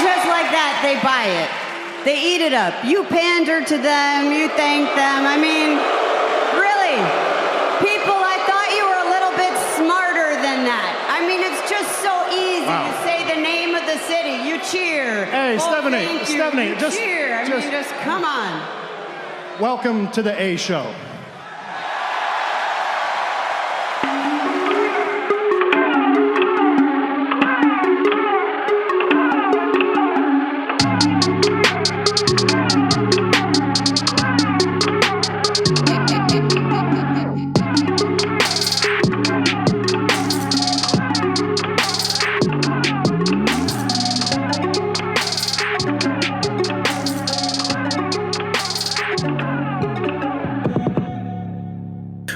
just like that, they buy it. They eat it up. You pander to them, you thank them. I mean, really, people, I thought you were a little bit smarter than that. I mean, it's just so easy to say the name of the city. You cheer. Hey, Stephanie, you cheer. I mean, just come on. Welcome to the A Show.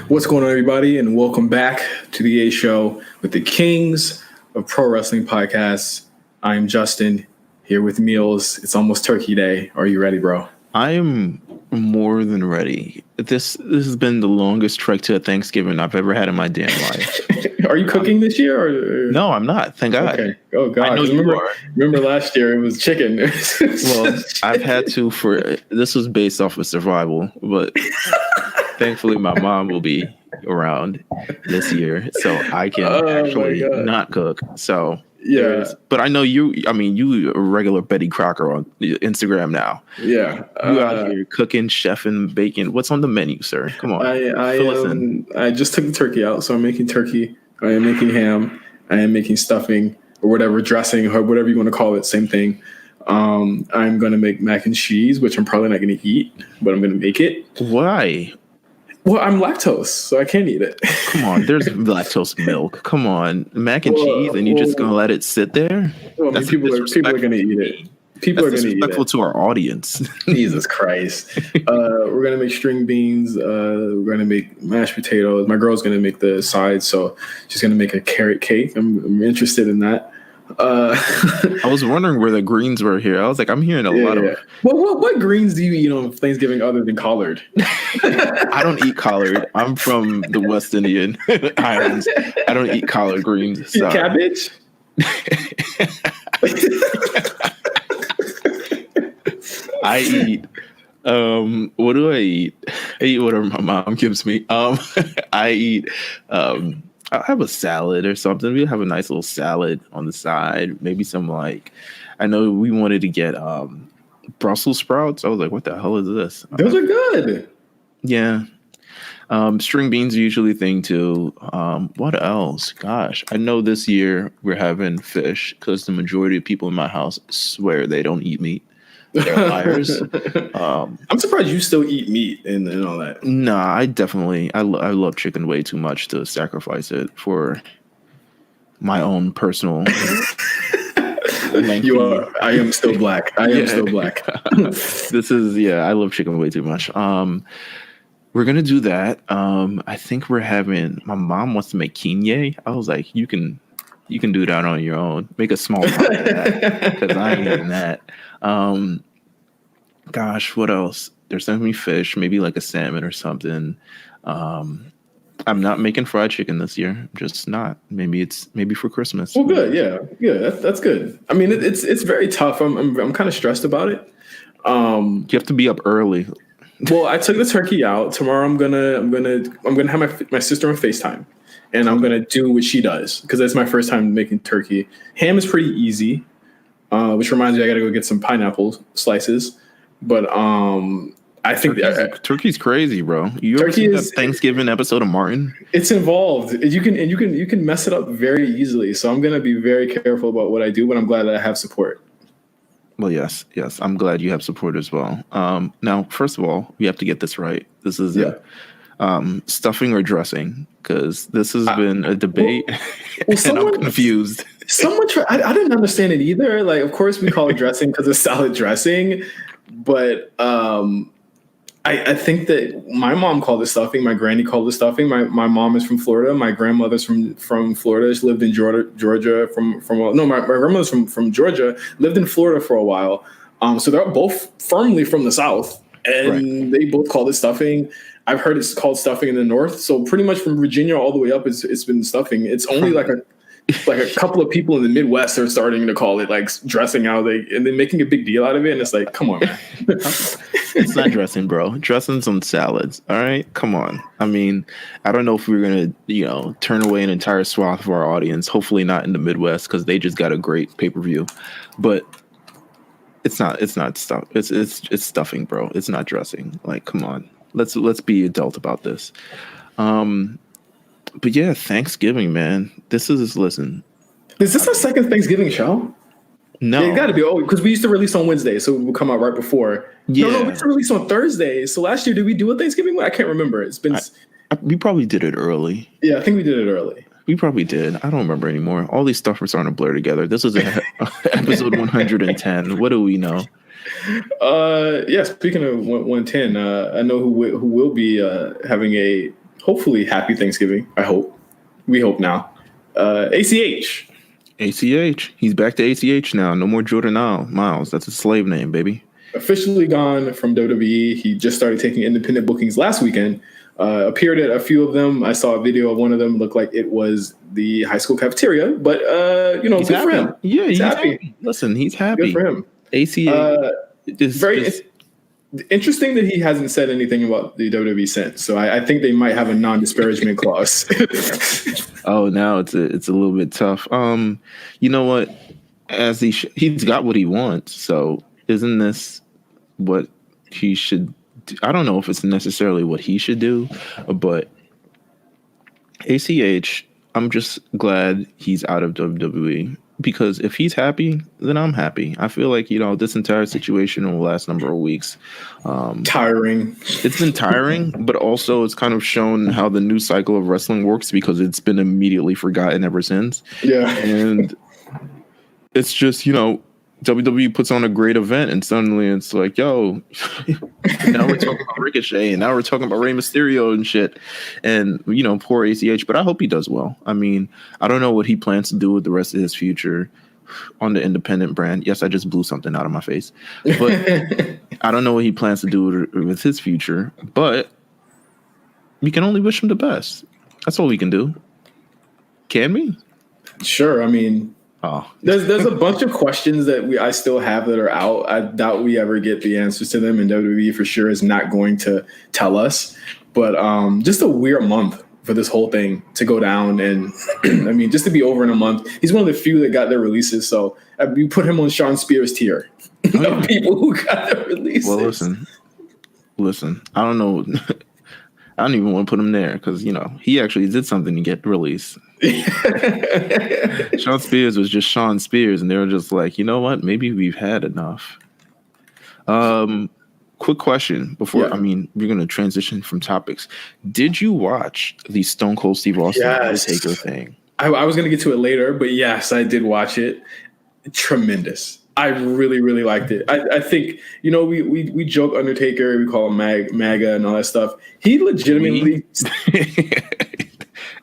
What's going on, everybody, and welcome back to the A Show with the Kings of Pro Wrestling Podcasts. I'm Justin, here with Meelz. It's almost Turkey Day. Are you ready, bro? I am more than ready. This has been the longest trek to a Thanksgiving I've ever had in my damn life. Are you cooking this year? Or? No, I'm not. Thank God. Okay. Oh, God. I know you are. Remember last year it was chicken. Well, I've had to this was based off of survival, but thankfully my mom will be around this year, so I can actually not cook. So yeah, but I know you a regular Betty Crocker on Instagram now. Yeah, you out here cooking, chefing, baking. What's on the menu, sir? Come on. I just took the turkey out, so I'm making turkey. I am making ham. I am making stuffing or whatever, dressing or whatever you want to call it. Same thing. I'm going to make mac and cheese, which I'm probably not going to eat, but I'm going to make it. Why? Well, I'm lactose, so I can't eat it. Come on, there's lactose milk. Come on, mac and cheese, and you're just gonna let it sit there? Well, I mean, people are gonna eat it. People are gonna eat it. Disrespectful to our audience. Jesus Christ. We're gonna make string beans. We're gonna make mashed potatoes. My girl's gonna make the sides, so she's gonna make a carrot cake. I'm interested in that. I was wondering where the greens were here. I was like, I'm hearing a lot of. What greens do you eat on Thanksgiving other than collard? I don't eat collard. I'm from the West Indian Islands. I don't eat collard greens. So. Cabbage? I eat. What do I eat? I eat whatever my mom gives me. I eat. I'll have a salad or something. We'll have a nice little salad on the side. Maybe some I know we wanted to get Brussels sprouts. I was like, what the hell is this? Those are good. Yeah. String beans are usually a thing too. What else? Gosh, I know this year we're having fish because the majority of people in my house swear they don't eat meat. They're liars. I'm surprised you still eat meat and all that. Nah, I love chicken way too much to sacrifice it for my own personal. You are. I am still black. I am still black. I love chicken way too much. We're gonna do that. I think my mom wants to make quinoa. I was like, you can do that on your own. Make a small part of that because I ain't eating that. Gosh, what else? There's gonna be fish, maybe like a salmon or something. I'm not making fried chicken this year. I'm just not. Maybe for Christmas. Well, good. Yeah. That's good. I mean, it's very tough. I'm kind of stressed about it. You have to be up early. Well, I took the turkey out. Tomorrow I'm gonna have my sister on FaceTime, and I'm gonna do what she does because that's my first time making turkey. Ham is pretty easy, which reminds me I gotta go get some pineapple slices. But I think turkey's crazy, bro. You ever seen that Thanksgiving episode of Martin? It's involved. You can mess it up very easily. So I'm gonna be very careful about what I do, but I'm glad that I have support. Well, yes, I'm glad you have support as well. Now, first of all, we have to get this right. This is stuffing or dressing, because this has been a debate, and I'm confused. I didn't understand it either. Like, of course, we call it dressing because it's salad dressing, but I think that my mom called it stuffing. My granny called it stuffing. My mom is from Florida. My grandmother's from Florida. She lived in Georgia. My grandmother's from Georgia. Lived in Florida for a while. So they're both firmly from the South, and they both called it stuffing. I've heard it's called stuffing in the North. So pretty much from Virginia all the way up, it's been stuffing. It's only like a couple of people in the Midwest are starting to call it like dressing how and then making a big deal out of it. And it's like, come on, man. It's not dressing, bro. Dressing's on salads. All right, come on. I mean, I don't know if we're gonna, turn away an entire swath of our audience. Hopefully, not in the Midwest because they just got a great pay-per-view. But it's not stuff. It's stuffing, bro. It's not dressing. Like, come on. Let's be adult about this. But yeah, Thanksgiving, man. Listen. Is this our second Thanksgiving show? No, yeah, it got to be. Oh, because we used to release on Wednesday, so it would come out right before. Yeah. No, we used to release on Thursday. So last year, did we do a Thanksgiving one? I can't remember. It's been. We probably did it early. Yeah, I think we did it early. We probably did. I don't remember anymore. All these stuff are starting to blur together. This is episode 110. What do we know? Yeah. Speaking of 110, I know who will be having a hopefully happy Thanksgiving. I hope. We hope now. ACH. ACH. He's back to ACH now. No more Jordan Miles. That's a slave name, baby. Officially gone from WWE. He just started taking independent bookings last weekend. Appeared at a few of them. I saw a video of one of them. Looked like it was the high school cafeteria. But, he's good happy. for him. Yeah, he's happy. Listen, he's happy. Good for him. ACH. It's interesting that he hasn't said anything about the WWE since. So I think they might have a non-disparagement clause. Oh, now it's a little bit tough. You know what? As he's got what he wants. So isn't this what he should do? I don't know if it's necessarily what he should do, but ACH, I'm just glad he's out of WWE. Because if he's happy, then I'm happy. I feel like, this entire situation in the last number of weeks. Tiring. It's been tiring, but also it's kind of shown how the new cycle of wrestling works because it's been immediately forgotten ever since. Yeah. And it's just, WWE puts on a great event and suddenly it's like, yo, now we're talking about Ricochet and now we're talking about Rey Mysterio and shit. And, poor ACH, but I hope he does well. I mean, I don't know what he plans to do with the rest of his future on the independent brand. Yes, I just blew something out of my face, but I don't know what he plans to do with his future, but we can only wish him the best. That's all we can do. Can we? Sure. I mean, there's a bunch of questions that I still have that are out. I doubt we ever get the answers to them, and WWE for sure is not going to tell us. But just a weird month for this whole thing to go down, and I mean, just to be over in a month. He's one of the few that got their releases, so we put him on Sean Spears' tier of people who got their releases. Well, listen. I don't know. I don't even want to put him there because he actually did something to get released. Sean Spears was just Sean Spears, and they were just like, you know what? Maybe we've had enough. Quick question before we're gonna transition from topics. Did you watch the Stone Cold Steve Austin Undertaker thing? I was gonna get to it later, but yes, I did watch it. Tremendous. I really, really liked it. I think, we joke Undertaker, we call him MAGA and all that stuff. He legitimately...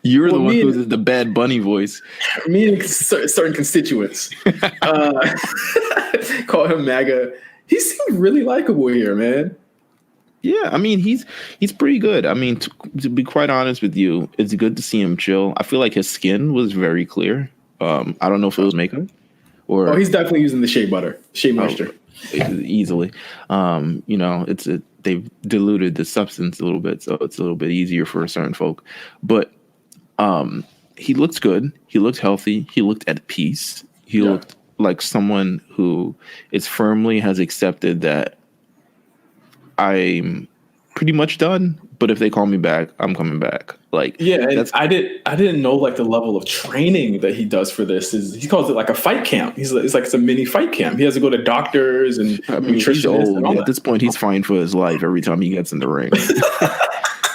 You're the one who did the Bad Bunny voice. Me and certain constituents call him MAGA. He seemed really likable here, man. Yeah, I mean, he's pretty good. I mean, to be quite honest with you, it's good to see him chill. I feel like his skin was very clear. I don't know if it was makeup. He's definitely using the shea butter, shea moisture. Easily. They've diluted the substance a little bit, so it's a little bit easier for certain folk. But he looked good. He looked healthy. He looked at peace. He looked like someone who has accepted that I'm pretty much done. But if they call me back, I'm coming back. Like, and I didn't know like the level of training that he does for this. He calls it like a fight camp. It's like a mini fight camp. He has to go to doctors and nutritionists. He's old. And all at this point, he's fighting for his life every time he gets in the ring.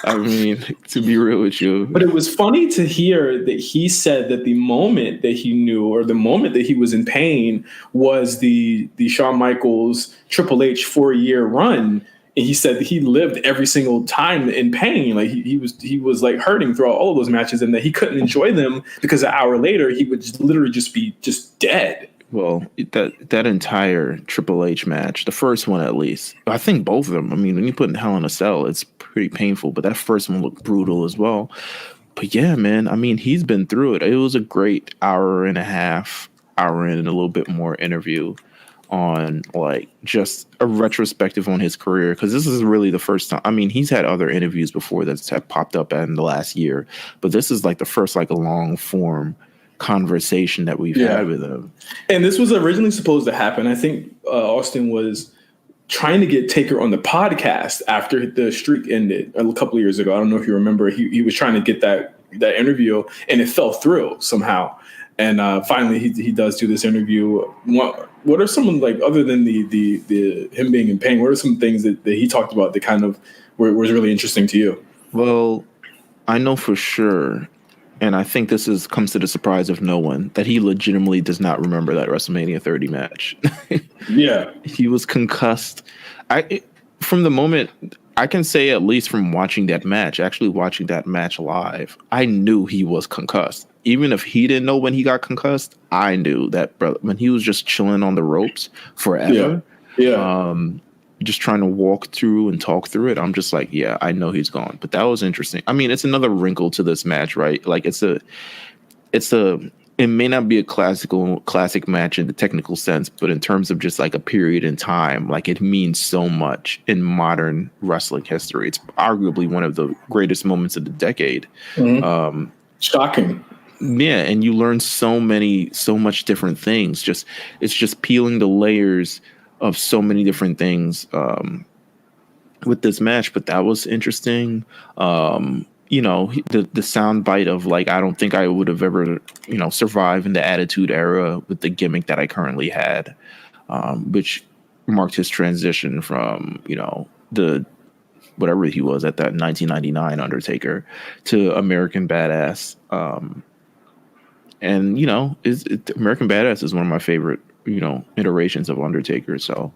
I mean, to be real with you. But it was funny to hear that he said that the moment that he knew or the moment that he was in pain was the Shawn Michaels Triple H 4-year run. And he said that he lived every single time in pain. Like he was like hurting throughout all of those matches, and that he couldn't enjoy them because an hour later he would literally just be dead. Well, that entire Triple H match, the first one at least, I think both of them. I mean, when you put in Hell in a Cell, it's pretty painful, but that first one looked brutal as well. But yeah, man, I mean, he's been through it. It was a great hour and a half, hour and a little bit more interview on like just a retrospective on his career, because this is really the first time. I mean, he's had other interviews before that's have popped up in the last year, but this is like the first like a long form conversation that we've had with him. And this was originally supposed to happen. I think Austin was trying to get Taker on the podcast after the streak ended a couple of years ago. I don't know if you remember. He was trying to get that interview, and it fell through somehow. And finally, he does do this interview. What are some, like, other than the him being in pain, what are some things that he talked about that kind of was really interesting to you? Well, I know for sure, and I think this comes to the surprise of no one, that he legitimately does not remember that WrestleMania 30 match. Yeah. He was concussed. From the moment, I can say at least from watching that match, actually watching that match live, I knew he was concussed. Even if he didn't know when he got concussed, I knew that, brother, when he was just chilling on the ropes forever, just trying to walk through and talk through it, I'm just like, yeah, I know he's gone. But that was interesting. I mean, it's another wrinkle to this match, right? Like it may not be a classic match in the technical sense, but in terms of just like a period in time, like it means so much in modern wrestling history. It's arguably one of the greatest moments of the decade. Mm-hmm. Shocking. Yeah, and you learn so much different things. It's just peeling the layers of so many different things with this match. But that was interesting. You know, the sound bite of like, I don't think I would have ever, survived in the Attitude Era with the gimmick that I currently had, which marked his transition from, the whatever he was at that 1999 Undertaker to American Badass. And American Badass is one of my favorite, iterations of Undertaker. So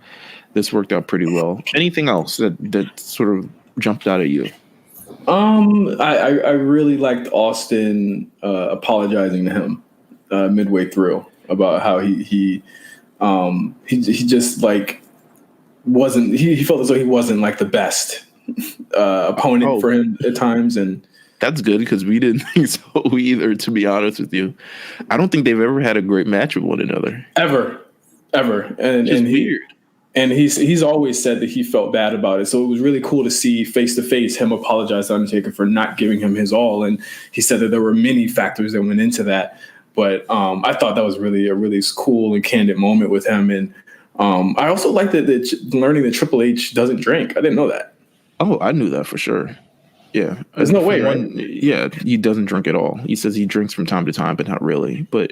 this worked out pretty well. Anything else that sort of jumped out at you? I really liked Austin apologizing to him midway through about how he just like wasn't, he felt as though he wasn't like the best opponent for him at times. And that's good, because we didn't think so either, to be honest with you. I don't think they've ever had a great match with one another. Ever. And weird. And he's always said that he felt bad about it. So it was really cool to see face to face him apologize to Undertaker for not giving him his all. And he said that there were many factors that went into that. But I thought that was really a really cool and candid moment with him. And I also liked that learning that Triple H doesn't drink. I didn't know that. Oh, I knew that for sure. Yeah. There's no way, right? Yeah, he doesn't drink at all. He says he drinks from time to time, but not really. But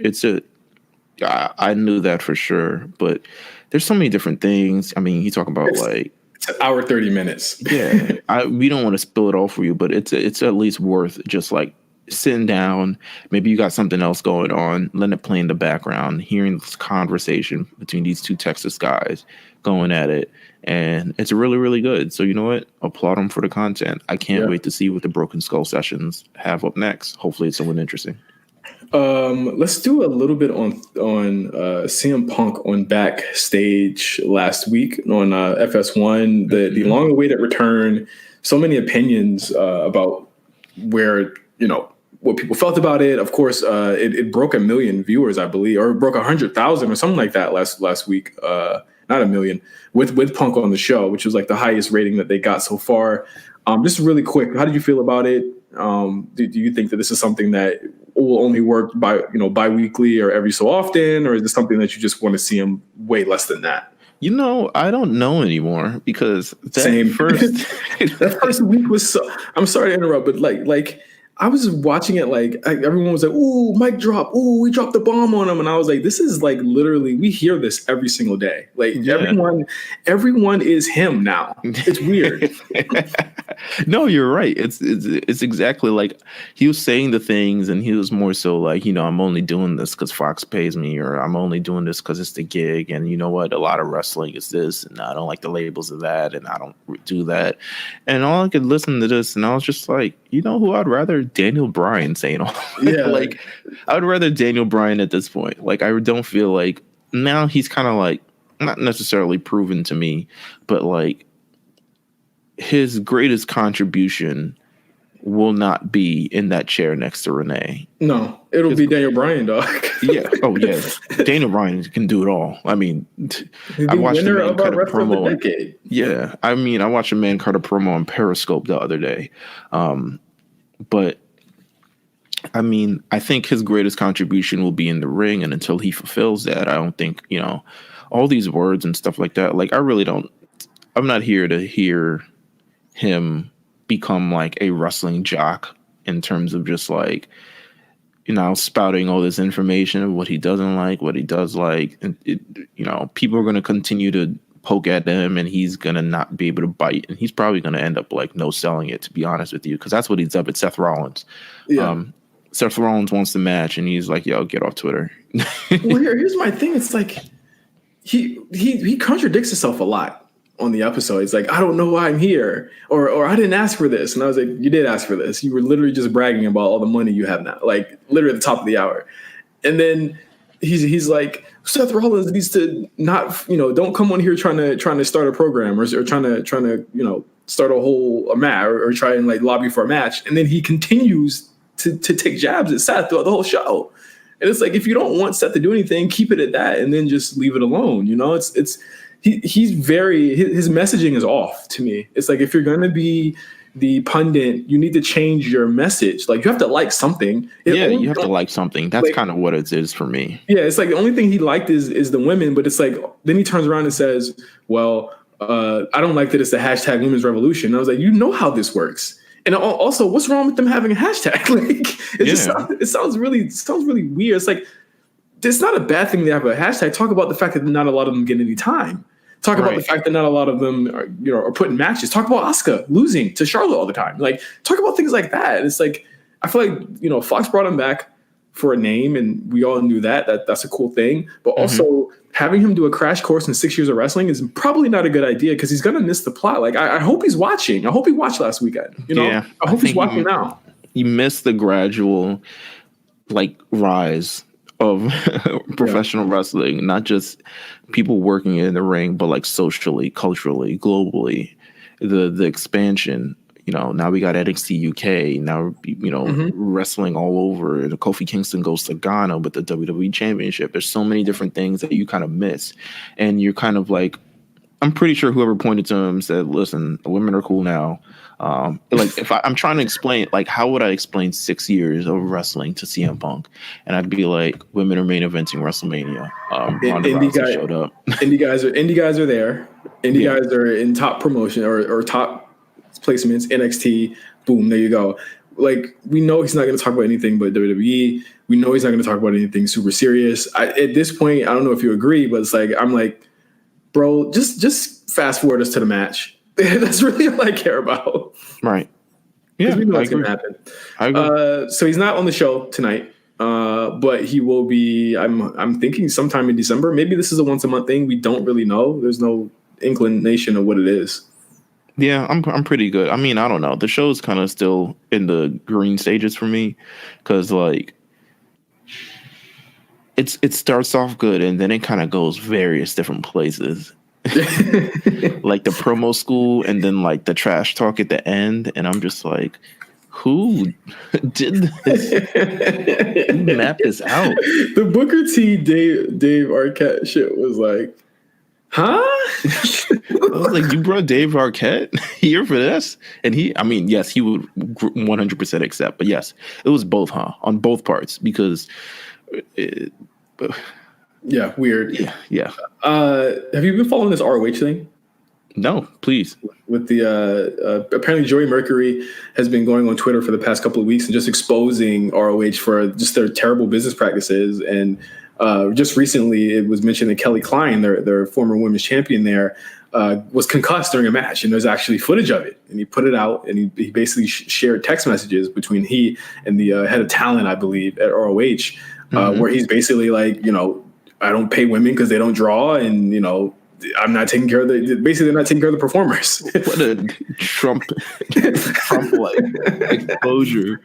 I knew that for sure. But there's so many different things. I mean, he's talking about it's an hour 30 minutes. Yeah, we don't want to spill it all for you, but it's at least worth just like sitting down. Maybe you got something else going on, letting it play in the background, hearing this conversation between these two Texas guys going at it. And it's really, really good. So you know what? Applaud them for the content. I can't wait to see what the Broken Skull sessions have up next. Hopefully it's someone interesting. Let's do a little bit on CM Punk on Backstage last week on FS1, the long-awaited return. So many opinions about where, what people felt about it. Of course, it broke 1 million viewers, I believe, or it broke 100,000 or something like that last week. Not 1 million with Punk on the show, which was like the highest rating that they got so far. Just really quick, how did you feel about it? Do you think that this is something that will only work bi-weekly or every so often, or is this something that you just want to see him way less than that? I don't know anymore, because that first week was so. I'm sorry to interrupt, but like I was watching it, everyone was like, "Ooh, mic drop! Ooh, we dropped the bomb on him," and I was like, "This is like literally, we hear this every single day. Like everyone is him now. It's weird." No, you're right. It's exactly like he was saying the things, and he was more so like, I'm only doing this because Fox pays me, or I'm only doing this because it's the gig, and you know what? A lot of wrestling is this, and I don't like the labels of that, and I don't do that. And all I could listen to this, and I was just like, you know who I'd rather? Daniel Bryan saying all. Yeah. Like, I would rather Daniel Bryan at this point. Like, I don't feel like now he's kind of like not necessarily proven to me, but like his greatest contribution will not be in that chair next to Renee. No, it'll be Daniel Bryan, dog. Yeah. Oh, yeah. Daniel Bryan can do it all. I mean, I watched the man cut a promo. Yeah. I mean, I watched a man cut a promo on Periscope the other day. But I mean, I think his greatest contribution will be in the ring. And until he fulfills that, I don't think, all these words and stuff like that. Like, I'm not here to hear him become like a wrestling jock in terms of just like, spouting all this information of what he doesn't like, what he does like. And people are going to continue to poke at him and he's going to not be able to bite. And he's probably going to end up like no selling it, to be honest with you, because that's what he's up at Seth Rollins. Yeah. Seth Rollins wants the match and he's like, yo, get off Twitter. Well, here's my thing. It's like he contradicts himself a lot on the episode. He's like, I don't know why I'm here, or I didn't ask for this. And I was like, you did ask for this. You were literally just bragging about all the money you have now, like literally at the top of the hour. And then he's like, Seth Rollins needs to not, don't come on here trying to start a program or trying to start a match or try and like lobby for a match. And then he continues to take jabs at Seth throughout the whole show. And it's like, if you don't want Seth to do anything, keep it at that and then just leave it alone. He's his messaging is off to me. It's like, if you're going to be the pundit, you need to change your message. Like, you have to like something. You have to like something. That's like, kind of what it is for me. Yeah. It's like the only thing he liked is the women, but it's like, then he turns around and says, well, I don't like that it's the hashtag women's revolution. And I was like, how this works. And also, what's wrong with them having a hashtag? Like, it sounds really weird. It's like, it's not a bad thing to have a hashtag. Talk about the fact that not a lot of them get any time. Talk about the fact that not a lot of them are put in matches. Talk about Asuka losing to Charlotte all the time. Like, talk about things like that. It's like, I feel like, Fox brought him back for a name and we all knew that's a cool thing. But also having him do a crash course in 6 years of wrestling is probably not a good idea because he's going to miss the plot. Like, I hope he's watching. I hope he watched last weekend. I hope he's watching now. You missed the gradual like rise of professional wrestling, not just people working in the ring, but like socially, culturally, globally, the expansion. Now we got NXT UK. Now wrestling all over. The Kofi Kingston goes to Ghana with the WWE Championship. There's so many different things that you kind of miss, and you're kind of like, I'm pretty sure whoever pointed to him said, "Listen, the women are cool now." Like, if I'm trying to explain, like, how would I explain 6 years of wrestling to CM Punk? And I'd be like, women are main eventing WrestleMania. Ronda Rousey showed up. Indie guys are there. Indie guys are in top promotion or top placements. NXT, boom, there you go. Like, we know he's not going to talk about anything but WWE. We know he's not going to talk about anything super serious. At this point, I don't know if you agree, but it's like, I'm like, bro, just fast forward us to the match. That's really all I care about. Right. Yeah, we know what's going to happen. I agree. So he's not on the show tonight, but he will be. I'm thinking sometime in December. Maybe this is a once a month thing. We don't really know. There's no inclination of what it is. Yeah, I'm pretty good. I mean, I don't know. The show's kind of still in the green stages for me because like it starts off good and then it kind of goes various different places. Like the promo school and then like the trash talk at the end, and I'm just like, who did this? Who mapped this out? The Booker T Dave Arquette shit was like, huh? I was like, you brought Dave Arquette here for this? And yes, he would 100% accept, but yes, it was both, on both parts because yeah, weird. Yeah. Have you been following this ROH thing? No, please. With the apparently Joey Mercury has been going on Twitter for the past couple of weeks and just exposing ROH for just their terrible business practices. And just recently, it was mentioned that Kelly Klein, their former women's champion there, was concussed during a match, and there's actually footage of it. And he put it out, and he basically shared text messages between he and the head of talent, I believe, at ROH, where he's basically like, I don't pay women because they don't draw, and I'm not taking care of basically they're not taking care of the performers. What a Trump like exposure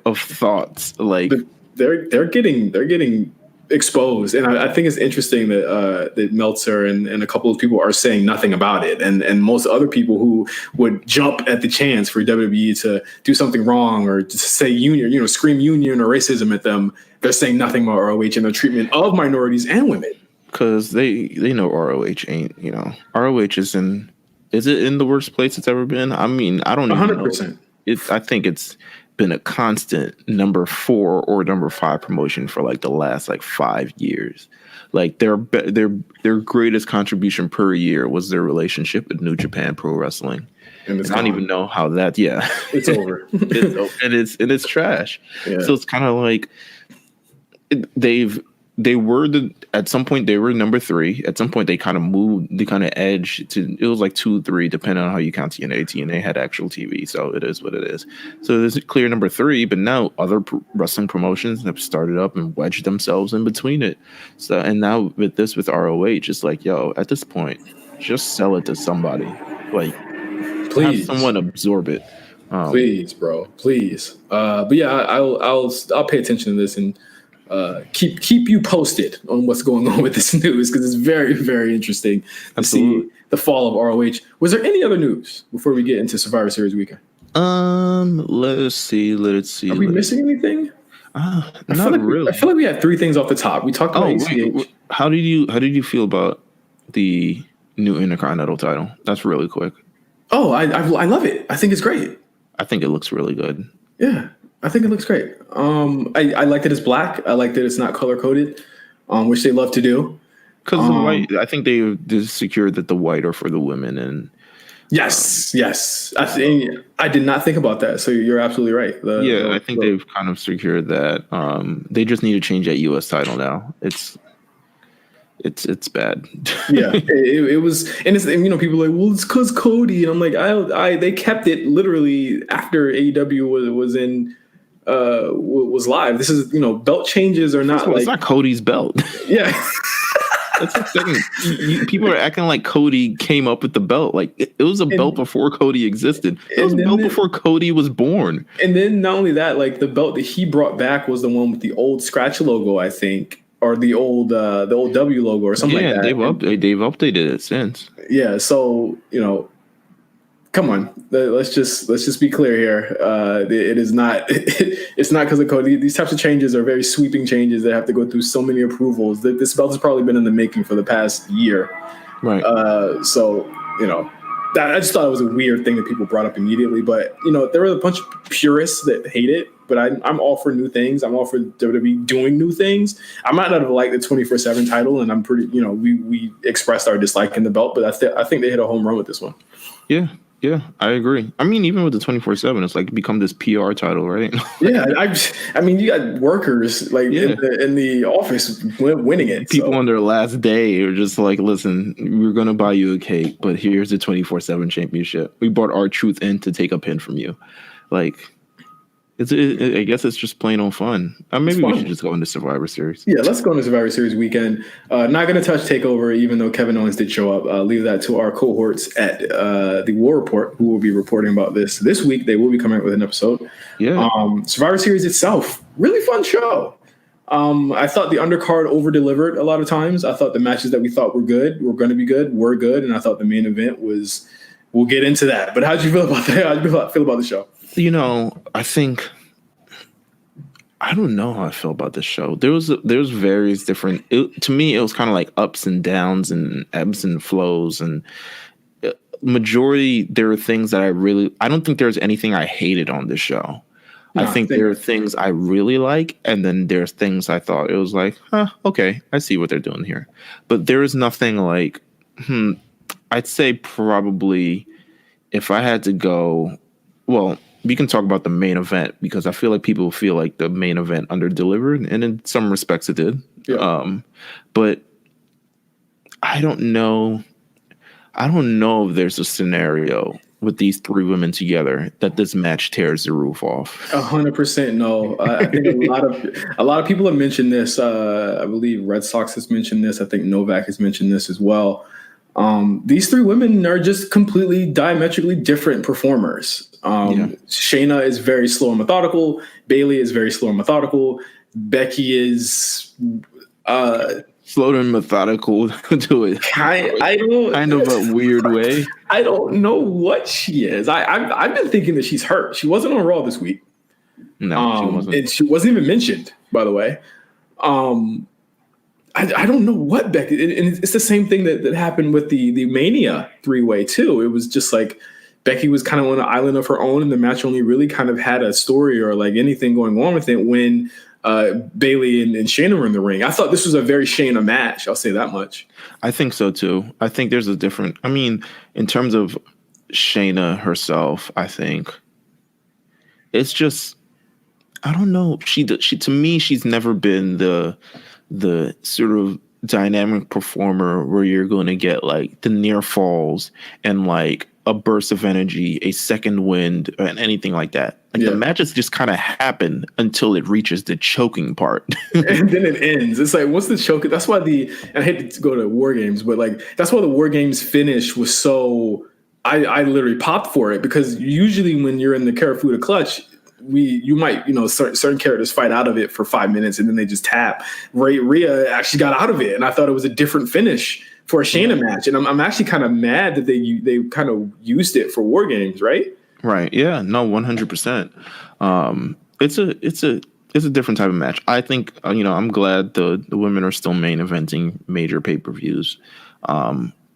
of thoughts. Like they're getting exposed, and I think it's interesting that that Meltzer and a couple of people are saying nothing about it, and most other people who would jump at the chance for WWE to do something wrong or to say union, scream union or racism at them, they're saying nothing about ROH and their treatment of minorities and women. Because they know ROH ain't, ROH is it in the worst place it's ever been? I mean, I don't even 100%. know. I think it's been a constant number 4 or number 5 promotion for like the last 5 years. Like their greatest contribution per year was their relationship with New Japan Pro Wrestling. And I don't even know how that. Yeah, it's over. it's trash. Yeah. So it's kind of like at some point they were number 3. At some point they kind of moved, they kind of edged to, it was like 2, 3, depending on how you count TNA. TNA had actual TV, so it is what it is. So there's a clear number 3, but now other wrestling promotions have started up and wedged themselves in between it. So, and now with ROH, it's like, yo, at this point, just sell it to somebody. Like, please, have someone absorb it. Please, bro, please. But yeah, I'll pay attention to this and keep you posted on what's going on with this news, because it's very, very interesting to see the fall of ROH. Was there any other news before we get into Survivor Series weekend? Let's see. Are we missing anything? Not really. I feel like we had 3 things off the top. We talked about ACH. Wait. How did you feel about the new Intercontinental title? That's really quick. Oh, I love it. I think it's great. I think it looks really good. Yeah, I think it looks great. I like that it's black. I like that it's not color coded, which they love to do. Because the white, I think they secured that the white are for the women. And yes. I did not think about that. So you're absolutely right. I think they've kind of secured that. They just need to change that U.S. title now. It's bad. Yeah, it was, and it's, people are like, well, it's because Cody, and I'm like, they kept it literally after AEW was live. This is, belt changes are not it's not Cody's belt. Yeah. That's the thing. People are acting like Cody came up with the belt. Like it was a belt before Cody existed. It was a belt before Cody was born. And then not only that, like the belt that he brought back was the one with the old scratch logo, I think, or the old W logo or something like that. They've updated it since. Yeah, so come on, let's just be clear here. It is not. It's not because of Cody. These types of changes are very sweeping changes that have to go through so many approvals. This belt has probably been in the making for the past year. Right. So I just thought it was a weird thing that people brought up immediately. But there were a bunch of purists that hate it. But I'm all for new things. I'm all for WWE doing new things. I might not have liked the 24/7 title, and I'm pretty. We expressed our dislike in the belt, but I think they hit a home run with this one. Yeah, I agree. I mean, even with the 24/7, it's like become this PR title, right? Yeah, I mean, you got workers like in the office winning it. People on their last day are just like, listen, we're gonna buy you a cake, but here's the 24/7 championship. We brought our truth in to take a pin from you, like. I guess it's just plain old fun. Maybe we should just go into Survivor Series. Yeah, let's go into Survivor Series weekend. Not going to touch TakeOver, even though Kevin Owens did show up. Leave that to our cohorts at the War Report, who will be reporting about this week. They will be coming out with an episode. Yeah. Survivor Series itself, really fun show. I thought the undercard over-delivered a lot of times. I thought the matches that we thought were good, were going to be good, were good. And I thought the main event was, we'll get into that. But how'd you feel about that? How'd you feel about the show? I don't know how I feel about this show. There was various different. To me, it was kind of like ups and downs and ebbs and flows. And majority, there are things that I don't think there's anything I hated on this show. No, I think there are things I really like, and then there's things I thought it was like, okay, I see what they're doing here. But there is nothing like, I'd say probably if I had to go, well. We can talk about the main event because I feel like people feel like the main event under-delivered, and in some respects it did. Yeah. But I don't know. I don't know if there's a scenario with these 3 women together that this match tears the roof off. 100% no. I think a lot of people have mentioned this. I believe Red Sox has mentioned this. I think Novak has mentioned this as well. These 3 women are just completely diametrically different performers. Shayna is very slow and methodical. Bayley is very slow and methodical. Becky is Slow and methodical to it. I don't Kind of a weird way. I don't know what she is. I've been thinking that she's hurt. She wasn't on Raw this week. No, she wasn't. And she wasn't even mentioned, by the way. I don't know what Becky, and it's the same thing that happened with the Mania 3-way too. It was just like Becky was kind of on an island of her own, and the match only really kind of had a story or like anything going on with it when Bayley and Shayna were in the ring. I thought this was a very Shayna match. I'll say that much. I think so too. I think there's a different. I mean, in terms of Shayna herself, I think it's just. I don't know. She to me, she's never been the sort of dynamic performer where you're going to get like the near falls and like a burst of energy, a second wind, and anything like that. Like the matches just kind of happen until it reaches the choking part. And then it ends. It's like, what's the choke? That's why and I hate to go to War Games, but like, that's why the War Games finish was so, I literally popped for it, because usually when you're in the Karafuda clutch, you might, certain characters fight out of it for 5 minutes and then they just tap. Rhea actually got out of it, and I thought it was a different finish for a Shayna match. And I'm actually kind of mad that they kind of used it for War Games, right? Right. Yeah. No. 100%. It's a different type of match. I think I'm glad the women are still main eventing major pay-per-views.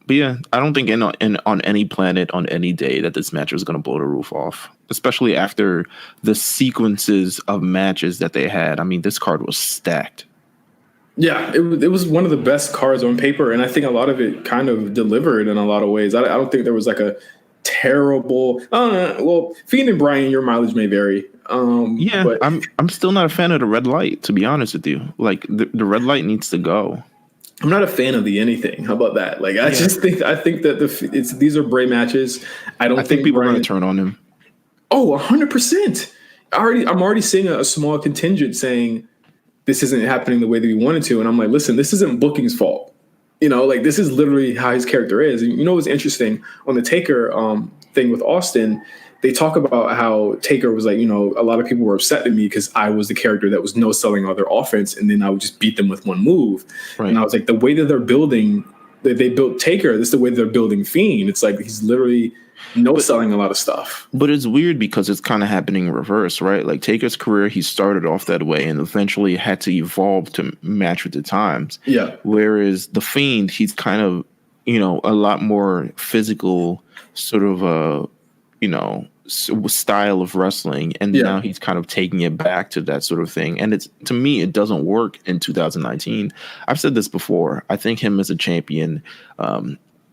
But yeah, I don't think on any planet, on any day, that this match was going to blow the roof off, especially after the sequences of matches that they had. I mean, this card was stacked. Yeah, it was one of the best cards on paper, and I think a lot of it kind of delivered in a lot of ways. I don't think there was like a terrible. Well, Fiend and Brian, your mileage may vary. But I'm still not a fan of the red light, to be honest with you. Like the red light needs to go. I'm not a fan of the anything. How about that? Like, I think that these are Bray matches. I think people are going to turn on him. Oh, 100%. I'm already seeing a small contingent saying this isn't happening the way that we wanted to, and I'm like, listen, this isn't booking's fault. Like, this is literally how his character is. And what's interesting on the Taker thing with Austin? They talk about how Taker was like, a lot of people were upset at me because I was the character that was no-selling all their offense, and then I would just beat them with one move. Right. And I was like, the way that they're building, that they built Taker, this is the way they're building Fiend. It's like he's literally no-selling a lot of stuff. But it's weird because it's kind of happening in reverse, right? Like Taker's career, he started off that way and eventually had to evolve to match with the times. Yeah. Whereas the Fiend, he's kind of, a lot more physical sort of style of wrestling, and now he's kind of taking it back to that sort of thing. And to me, it doesn't work in 2019. I've said this before. I think him as a champion,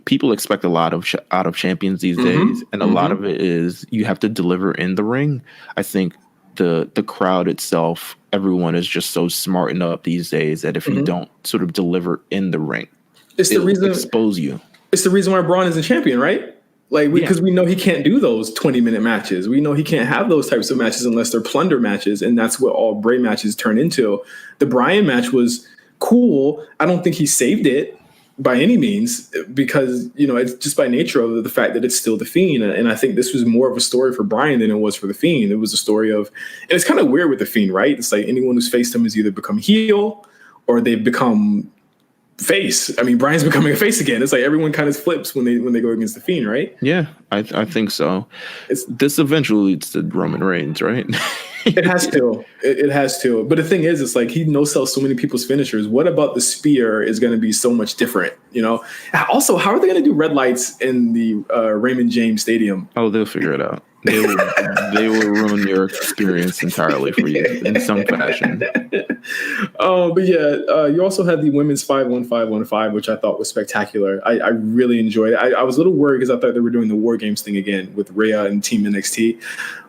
people expect a lot out of champions these days, and a lot of it is you have to deliver in the ring. I think the crowd itself, everyone is just so smartened up these days that if you don't sort of deliver in the ring, it'll expose you. It's the reason why Braun is a champion, right? Like, because we know he can't do those 20-minute matches. We know he can't have those types of matches unless they're plunder matches, and that's what all Bray matches turn into. The Bryan match was cool. I don't think he saved it by any means because, it's just by nature of the fact that it's still the Fiend. And I think this was more of a story for Bryan than it was for the Fiend. It was a story of, and it's kind of weird with the Fiend, right? It's like anyone who's faced him has either become heel or they've become face. I mean, Bryan's becoming a face again. It's like everyone kind of flips when they go against the Fiend, right? Yeah, I think so. This eventually leads to Roman Reigns, right? It has to. It has to. But the thing is, it's like he no-sells so many people's finishers. What about the spear is going to be so much different? Also, how are they going to do red lights in the Raymond James Stadium? Oh, they'll figure it out. They will ruin your experience entirely for you in some fashion. But yeah, you also had the women's 5-1-5-1-5, which I thought was spectacular. I really enjoyed it. I was a little worried because I thought they were doing the War Games thing again with Rhea and Team NXT.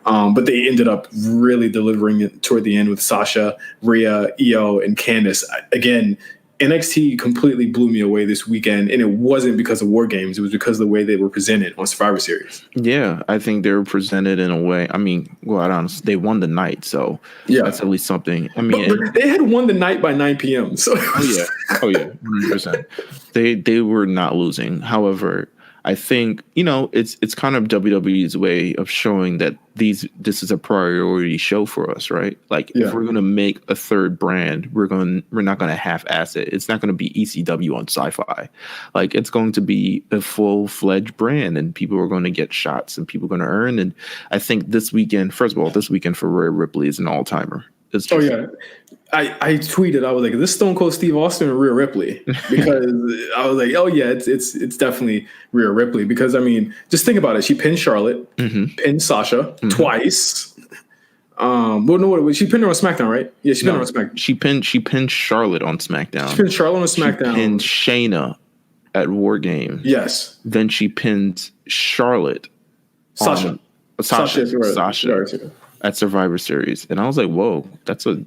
But they ended up really delivering it toward the end with Sasha, Rhea, Io, and Candice. Again, NXT completely blew me away this weekend, and it wasn't because of War Games. It was because of the way they were presented on Survivor Series. Yeah, I think they were presented in a way. I mean, quite honestly, they won the night, so that's at least something. I mean, but they had won the night by 9 p.m. So oh yeah, 100%. They were not losing. However, I think, it's kind of WWE's way of showing that this is a priority show for us, right? Like if we're going to make a third brand, we're not going to half-ass it. It's not going to be ECW on Sci-Fi. Like it's going to be a full-fledged brand, and people are going to get shots and people are going to earn. And I think this weekend for Rhea Ripley is an all-timer. I tweeted, I was like, "Is this Stone Cold Steve Austin or Rhea Ripley?" Because I was like, "Oh yeah, it's definitely Rhea Ripley." Because I mean, just think about it. She pinned Charlotte, pinned Sasha twice. She pinned her on SmackDown, right? Yeah, she pinned her on SmackDown. She pinned Charlotte on SmackDown. She pinned Charlotte on SmackDown. She pinned Shayna at War Games. Yes. Then she pinned Charlotte. Sasha. At Survivor Series, and I was like, "Whoa, that's a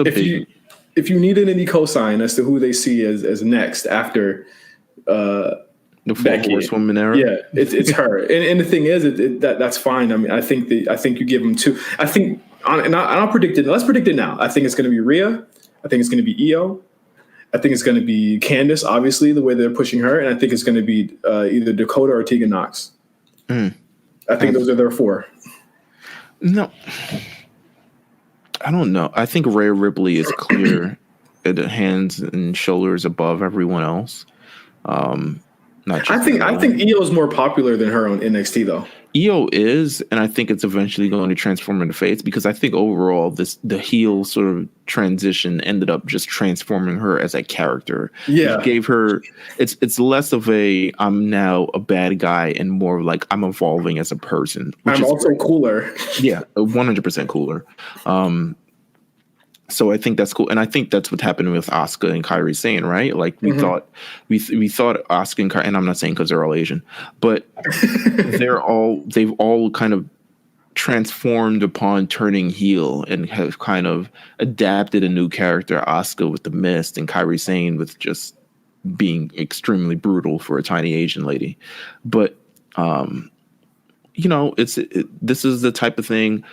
big." If you needed any cosign as to who they see as next after the Becky, Horsewoman era, yeah, it's her. And the thing is, that's fine. I mean, I think you give them two. I think, and I'll predict it. Let's predict it now. I think it's going to be Rhea. I think it's going to be Io. I think it's going to be Candice, obviously, the way they're pushing her, and I think it's going to be either Dakota or Tegan Nox. I think those are their four. No, I don't know. I think Rhea Ripley is clear at the hands and shoulders above everyone else. I think Io's more popular than her on NXT though. Io is, and I think it's eventually going to transform into face because I think overall the heel sort of transition ended up just transforming her as a character. Yeah, it gave her it's less of a I'm now a bad guy and more of like I'm evolving as a person. I'm also great. Cooler. Yeah, 100% cooler. So I think that's cool, and I think that's what happened with Asuka and Kairi Sane, right? Like we thought Asuka and Kairi, and I'm not saying because they're all Asian, but they've all kind of transformed upon turning heel and have kind of adapted a new character. Asuka with the mist, and Kairi Sane with just being extremely brutal for a tiny Asian lady. But this is the type of thing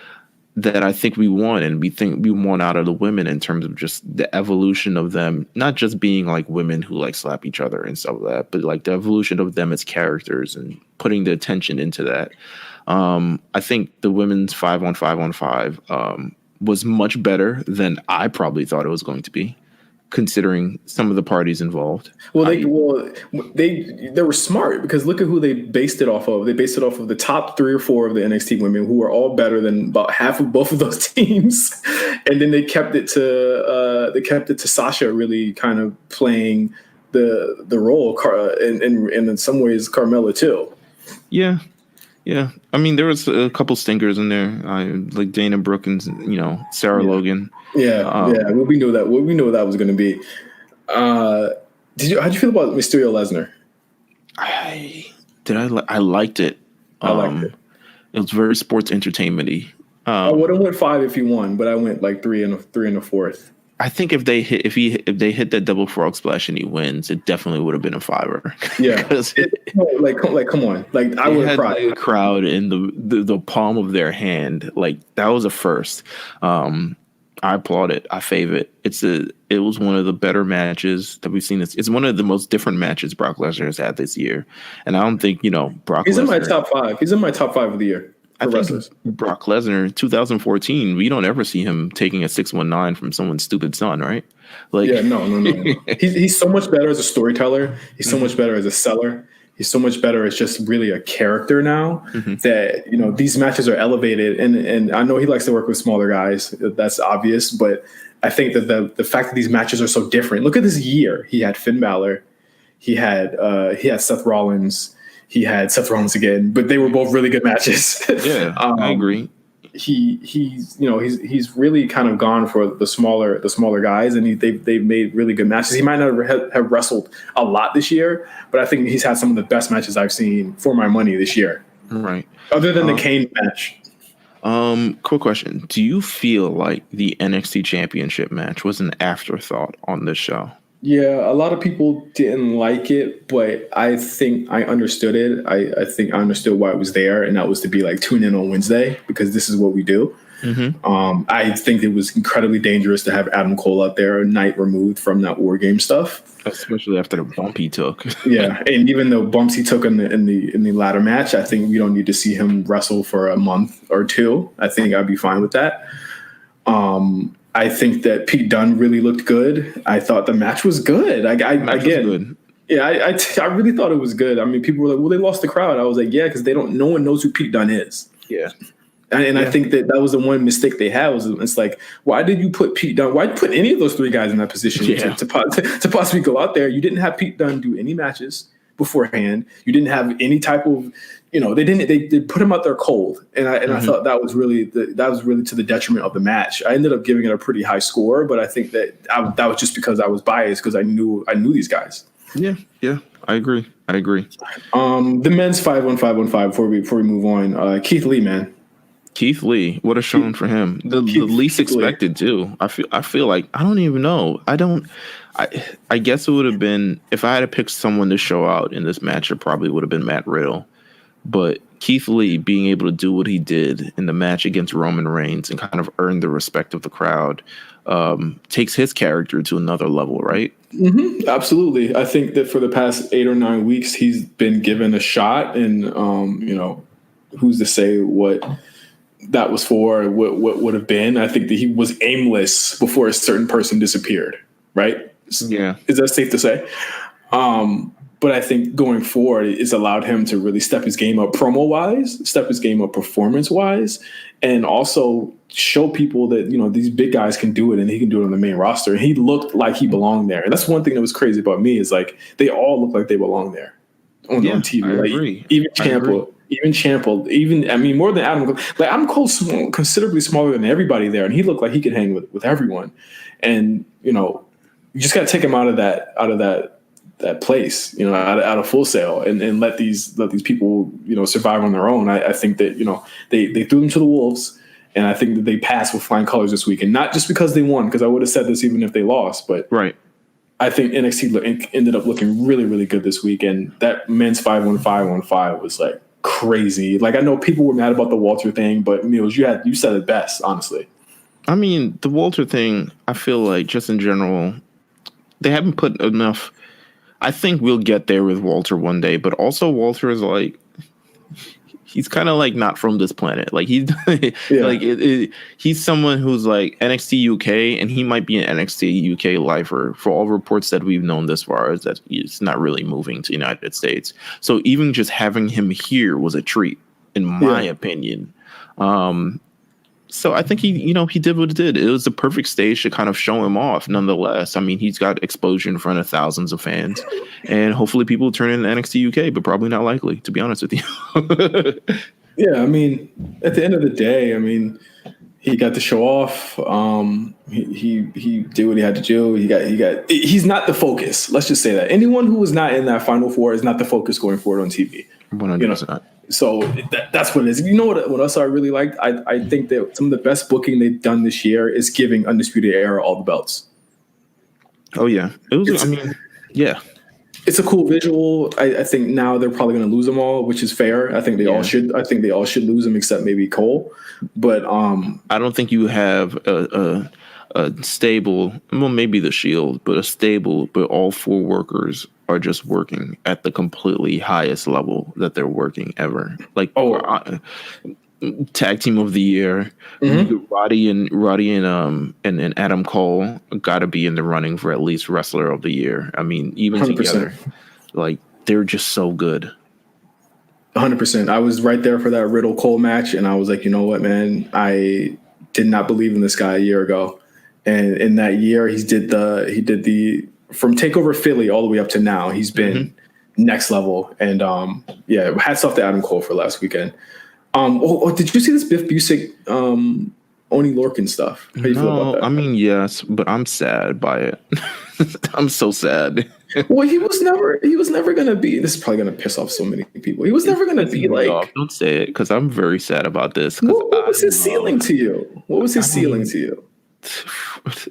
that I think we want, and we think we want out of the women in terms of just the evolution of them, not just being like women who like slap each other and stuff like that, but like the evolution of them as characters and putting the attention into that. I think the women's 5-on-5 was much better than I probably thought it was going to be, considering some of the parties involved. They were smart because look at who they based it off of. They based it off of the top 3 or 4 of the NXT women who were all better than about half of both of those teams, and then they kept it to Sasha really kind of playing the role, and in some ways Carmella too. Yeah. Yeah, I mean there was a couple stinkers in there, like Dana Brooke and Sarah Logan. Yeah. We knew that. We knew what that was going to be. How'd you feel about Mysterio Lesnar? I liked it. I liked it. It was very sports entertainment-y. I would have went 5 if he won, but I went like 3 and a fourth. I think if they hit that double frog splash and he wins, it definitely would have been a 5er. Yeah, come on, like I would have cried. The crowd in the palm of their hand, like that was a first. I applaud it. I favor it. It was one of the better matches that we've seen. It's one of the most different matches Brock Lesnar has had this year, and I don't think Brock. He's Lesnar, in my top 5. He's in my top 5 of the year. I think Brock Lesnar, 2014, we don't ever see him taking a 619 from someone's stupid son, right? Like, yeah, no. He's so much better as a storyteller. He's so much better as a seller. He's so much better as just really a character now that, these matches are elevated. And I know he likes to work with smaller guys. That's obvious. But I think that the fact that these matches are so different. Look at this year. He had Finn Balor. He had Seth Rollins. He had Seth Rollins again, but they were both really good matches. Yeah, I agree. He's really kind of gone for the smaller guys, and they've made really good matches. He might not have wrestled a lot this year, but I think he's had some of the best matches I've seen for my money this year. Right. Other than the Kane match. Quick question: do you feel like the NXT Championship match was an afterthought on this show? Yeah, a lot of people didn't like it, but I think I understood it. I think I understood why it was there, and that was to be like tune in on Wednesday because this is what we do. I think it was incredibly dangerous to have Adam Cole out there a night removed from that War Game stuff, especially after the bump he took. Yeah, and even the bumps he took in the ladder match, I think we don't need to see him wrestle for a month or two. I think I'd be fine with that. I think that Pete Dunne really looked good. I thought the match was good. Yeah, I really thought it was good. I mean, people were like, "Well, they lost the crowd." I was like, "Yeah, because no one knows who Pete Dunne is." Yeah. And I think that was the one mistake they had. It's like, why did you put Pete Dunne? Why put any of those three guys in that position to possibly go out there? You didn't have Pete Dunne do any matches beforehand. You didn't have any type of, they put him out there cold. And I thought that was really to the detriment of the match. I ended up giving it a pretty high score, but I think that was just because I was biased because I knew these guys. Yeah, I agree. The men's 5-on-5-on-5 before we move on. Keith Lee, man. Keith Lee, what a showing for him. The least expected too. I feel like I don't even know. I guess it would have been, if I had to pick someone to show out in this match, it probably would have been Matt Riddle. But Keith Lee being able to do what he did in the match against Roman Reigns and kind of earn the respect of the crowd takes his character to another level, right? Mm-hmm. Absolutely. I think that for the past 8 or 9 weeks, he's been given a shot, and who's to say what that was for, what would have been. I think that he was aimless before a certain person disappeared, right? Yeah. Is that safe to say? But I think going forward, it's allowed him to really step his game up promo-wise, step his game up performance-wise, and also show people that, these big guys can do it and he can do it on the main roster. And he looked like he belonged there. And that's one thing that was crazy about me is, like, they all look like they belong there on TV. I like, agree. Even Ciampa, more than Adam. Like, Adam Cole's considerably smaller than everybody there, and he looked like he could hang with everyone. And you just got to take him out of that place, out of Full Sail, and let these people survive on their own. I think that they threw them to the wolves, and I think that they passed with flying colors this week, and not just because they won, because I would have said this even if they lost, but right. I think NXT ended up looking really, really good this week, and that men's 5-on-5-on-5 was like crazy. Like, I know people were mad about the Walter thing, but Meelz, you said it best, honestly. I mean, the Walter thing, I feel like just in general, they haven't put enough. I think we'll get there with Walter one day, but also Walter is like, he's kind of like not from this planet. Like, he's he's someone who's like NXT UK, and he might be an NXT UK lifer for all reports that we've known this far, is that he's not really moving to the United States. So even just having him here was a treat, in my opinion. So I think he did what he did. It was the perfect stage to kind of show him off. Nonetheless, I mean, he's got exposure in front of thousands of fans, and hopefully people turn in NXT UK, but probably not likely, to be honest with you. Yeah, I mean, at the end of the day, I mean, he got to show off. He did what he had to do. He's not the focus. Let's just say that. Anyone who was not in that Final Four is not the focus going forward on TV. 100%. So that's what it is. You know what else I really liked? I think that some of the best booking they've done this year is giving Undisputed Era all the belts. Oh yeah, yeah. It's a cool visual. I think now they're probably going to lose them all, which is fair. I think they all should. I think they all should lose them except maybe Cole. But I don't think you have a stable. Well, maybe the Shield, but a stable. But all 4 workers are just working at the completely highest level that they're working ever. Like, tag team of the year, Roddy and Adam Cole got to be in the running for at least wrestler of the year. I mean, even 100%. Together, like, they're just so good. 100%. I was right there for that Riddle Cole match, and I was like, you know what, man, I did not believe in this guy a year ago, and in that year he did the from TakeOver Philly all the way up to now. He's been next level, and hats off to Adam Cole for last weekend. Did you see this Biff Busick, Oni Lorcan stuff? How do you feel about that? I mean, yes, but I'm sad by it. I'm so sad. Well, he was never going to be, this is probably going to piss off so many people. He was never going to be like, don't say it, because I'm very sad about this. What was his ceiling to you? What was his ceiling to you?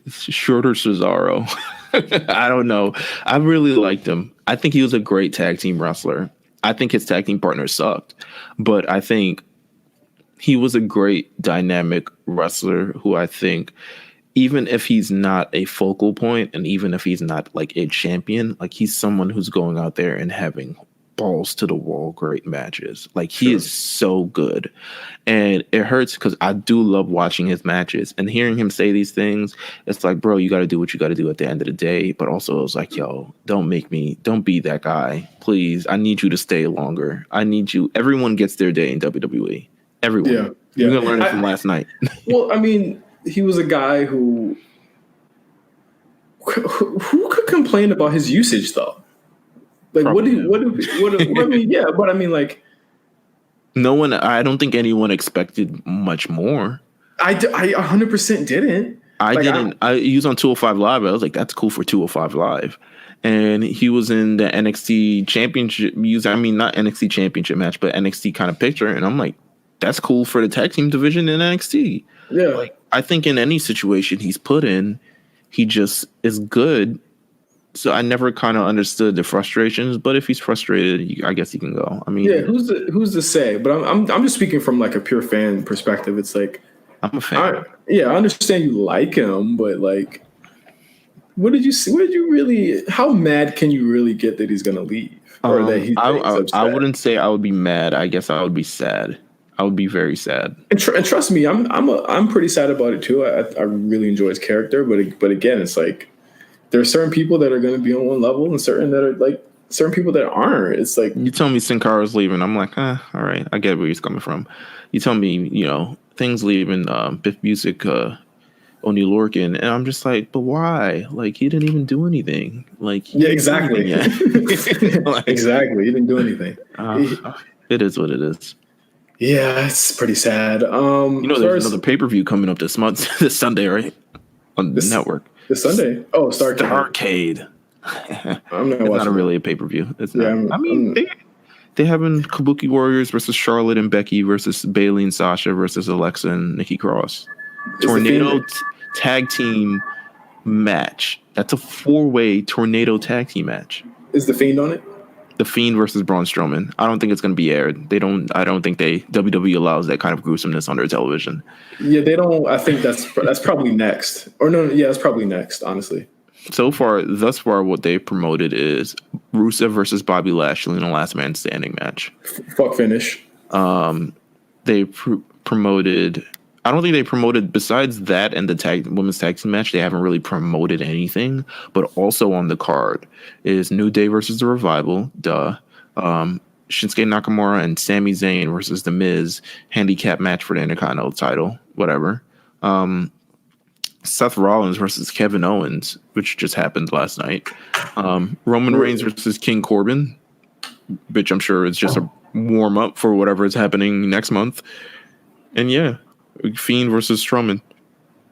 Shorter Cesaro. I don't know. I really liked him. I think he was a great tag team wrestler. I think his tag team partner sucked, but I think he was a great dynamic wrestler who I think, even if he's not a focal point and even if he's not like a champion, like he's someone who's going out there and having balls to the wall great matches. Like he is so good. And it hurts because I do love watching his matches and hearing him say these things. It's like, bro, you got to do what you got to do at the end of the day. But also it's like, yo, don't be that guy. Please. I need you to stay longer. I need you. Everyone gets their day in WWE. Everyone. Yeah. You're going to learn it from last night. Well, I mean, he was a guy who could complain about his usage though? Like, I mean, yeah, but I mean, like, no one, I don't think anyone expected much more. I 100% didn't. I didn't. He was on 205 Live. I was like, that's cool for 205 Live. And he was in the NXT Championship, not NXT Championship match, but NXT kind of picture. And I'm like, that's cool for the tag team division in NXT. Yeah. Like, I think in any situation he's put in, he just is good. So I never kind of understood the frustrations, but if he's frustrated, I guess he can go. I mean, yeah, who's to say? But I'm just speaking from like a pure fan perspective. It's like I'm a fan. I understand you like him, but like, what did you see? What did you really? How mad can you really get that he's gonna leave, or that he's upset? I wouldn't say I would be mad. I guess I would be sad. I would be very sad. And trust me, I'm pretty sad about it too. I really enjoy his character, but again, it's like, there are certain people that are going to be on one level and certain people that aren't. It's like, you tell me Sin Cara's leaving. I'm like, all right. I get where he's coming from. You tell me, things leaving, Biff Music, Oni Lorcan. And I'm just like, but why? Like, he didn't even do anything. Like, yeah, exactly. Like, exactly. He didn't do anything. It is what it is. Yeah, it's pretty sad. There's another pay-per-view coming up this month, this Sunday, right? On the network. This Sunday? Oh, Starrcade. I'm not it's watching. Not really a pay-per-view. It's yeah, not. They having Kabuki Warriors versus Charlotte and Becky versus Bayley and Sasha versus Alexa and Nikki Cross. Tornado tag team match. That's a 4-way tornado tag team match. Is The Fiend on it? The Fiend versus Braun Strowman. I don't think it's going to be aired. I don't think WWE allows that kind of gruesomeness on their television. Yeah, they don't. I think that's probably next. Or no, yeah, it's probably next, honestly. Thus far, what they promoted is Rusev versus Bobby Lashley in a last man standing match. Fuck finish. They promoted. I don't think they promoted, besides that and the women's tag team match, they haven't really promoted anything. But also on the card is New Day versus The Revival, Shinsuke Nakamura and Sami Zayn versus The Miz, handicap match for the Intercontinental title, whatever. Seth Rollins versus Kevin Owens, which just happened last night. Roman Reigns versus King Corbin, which I'm sure is just a warm up for whatever is happening next month. And yeah. Fiend versus Strowman.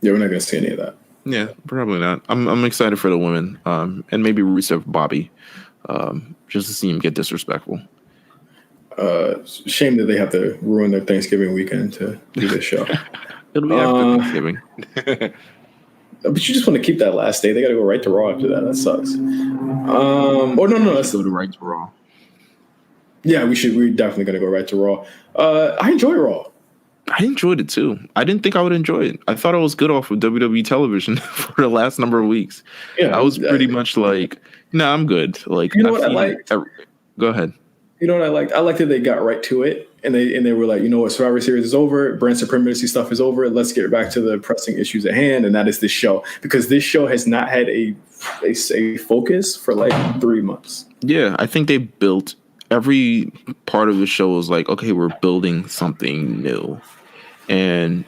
Yeah, we're not gonna see any of that. Yeah, probably not. I'm excited for the women, and maybe Rusev Bobby, just to see him get disrespectful. Shame that they have to ruin their Thanksgiving weekend to do this show. It'll be after Thanksgiving. But you just want to keep that last day. They got to go right to Raw after that. That sucks. Or no, let's go to right to Raw. Yeah, we're definitely gonna go right to Raw. I enjoy Raw. I enjoyed it too. I didn't think I would enjoy it. I thought it was good off of WWE television for the last number of weeks. Yeah, I was pretty much like, nah, I'm good. Like, you know what I liked? Go ahead. You know what I liked? I liked that they got right to it, and they were like, you know what, Survivor Series is over, brand supremacy stuff is over. Let's get back to the pressing issues at hand, and that is this show, because this show has not had a focus for like 3 months. Yeah, I think they built every part of the show was like, okay, we're building something new. And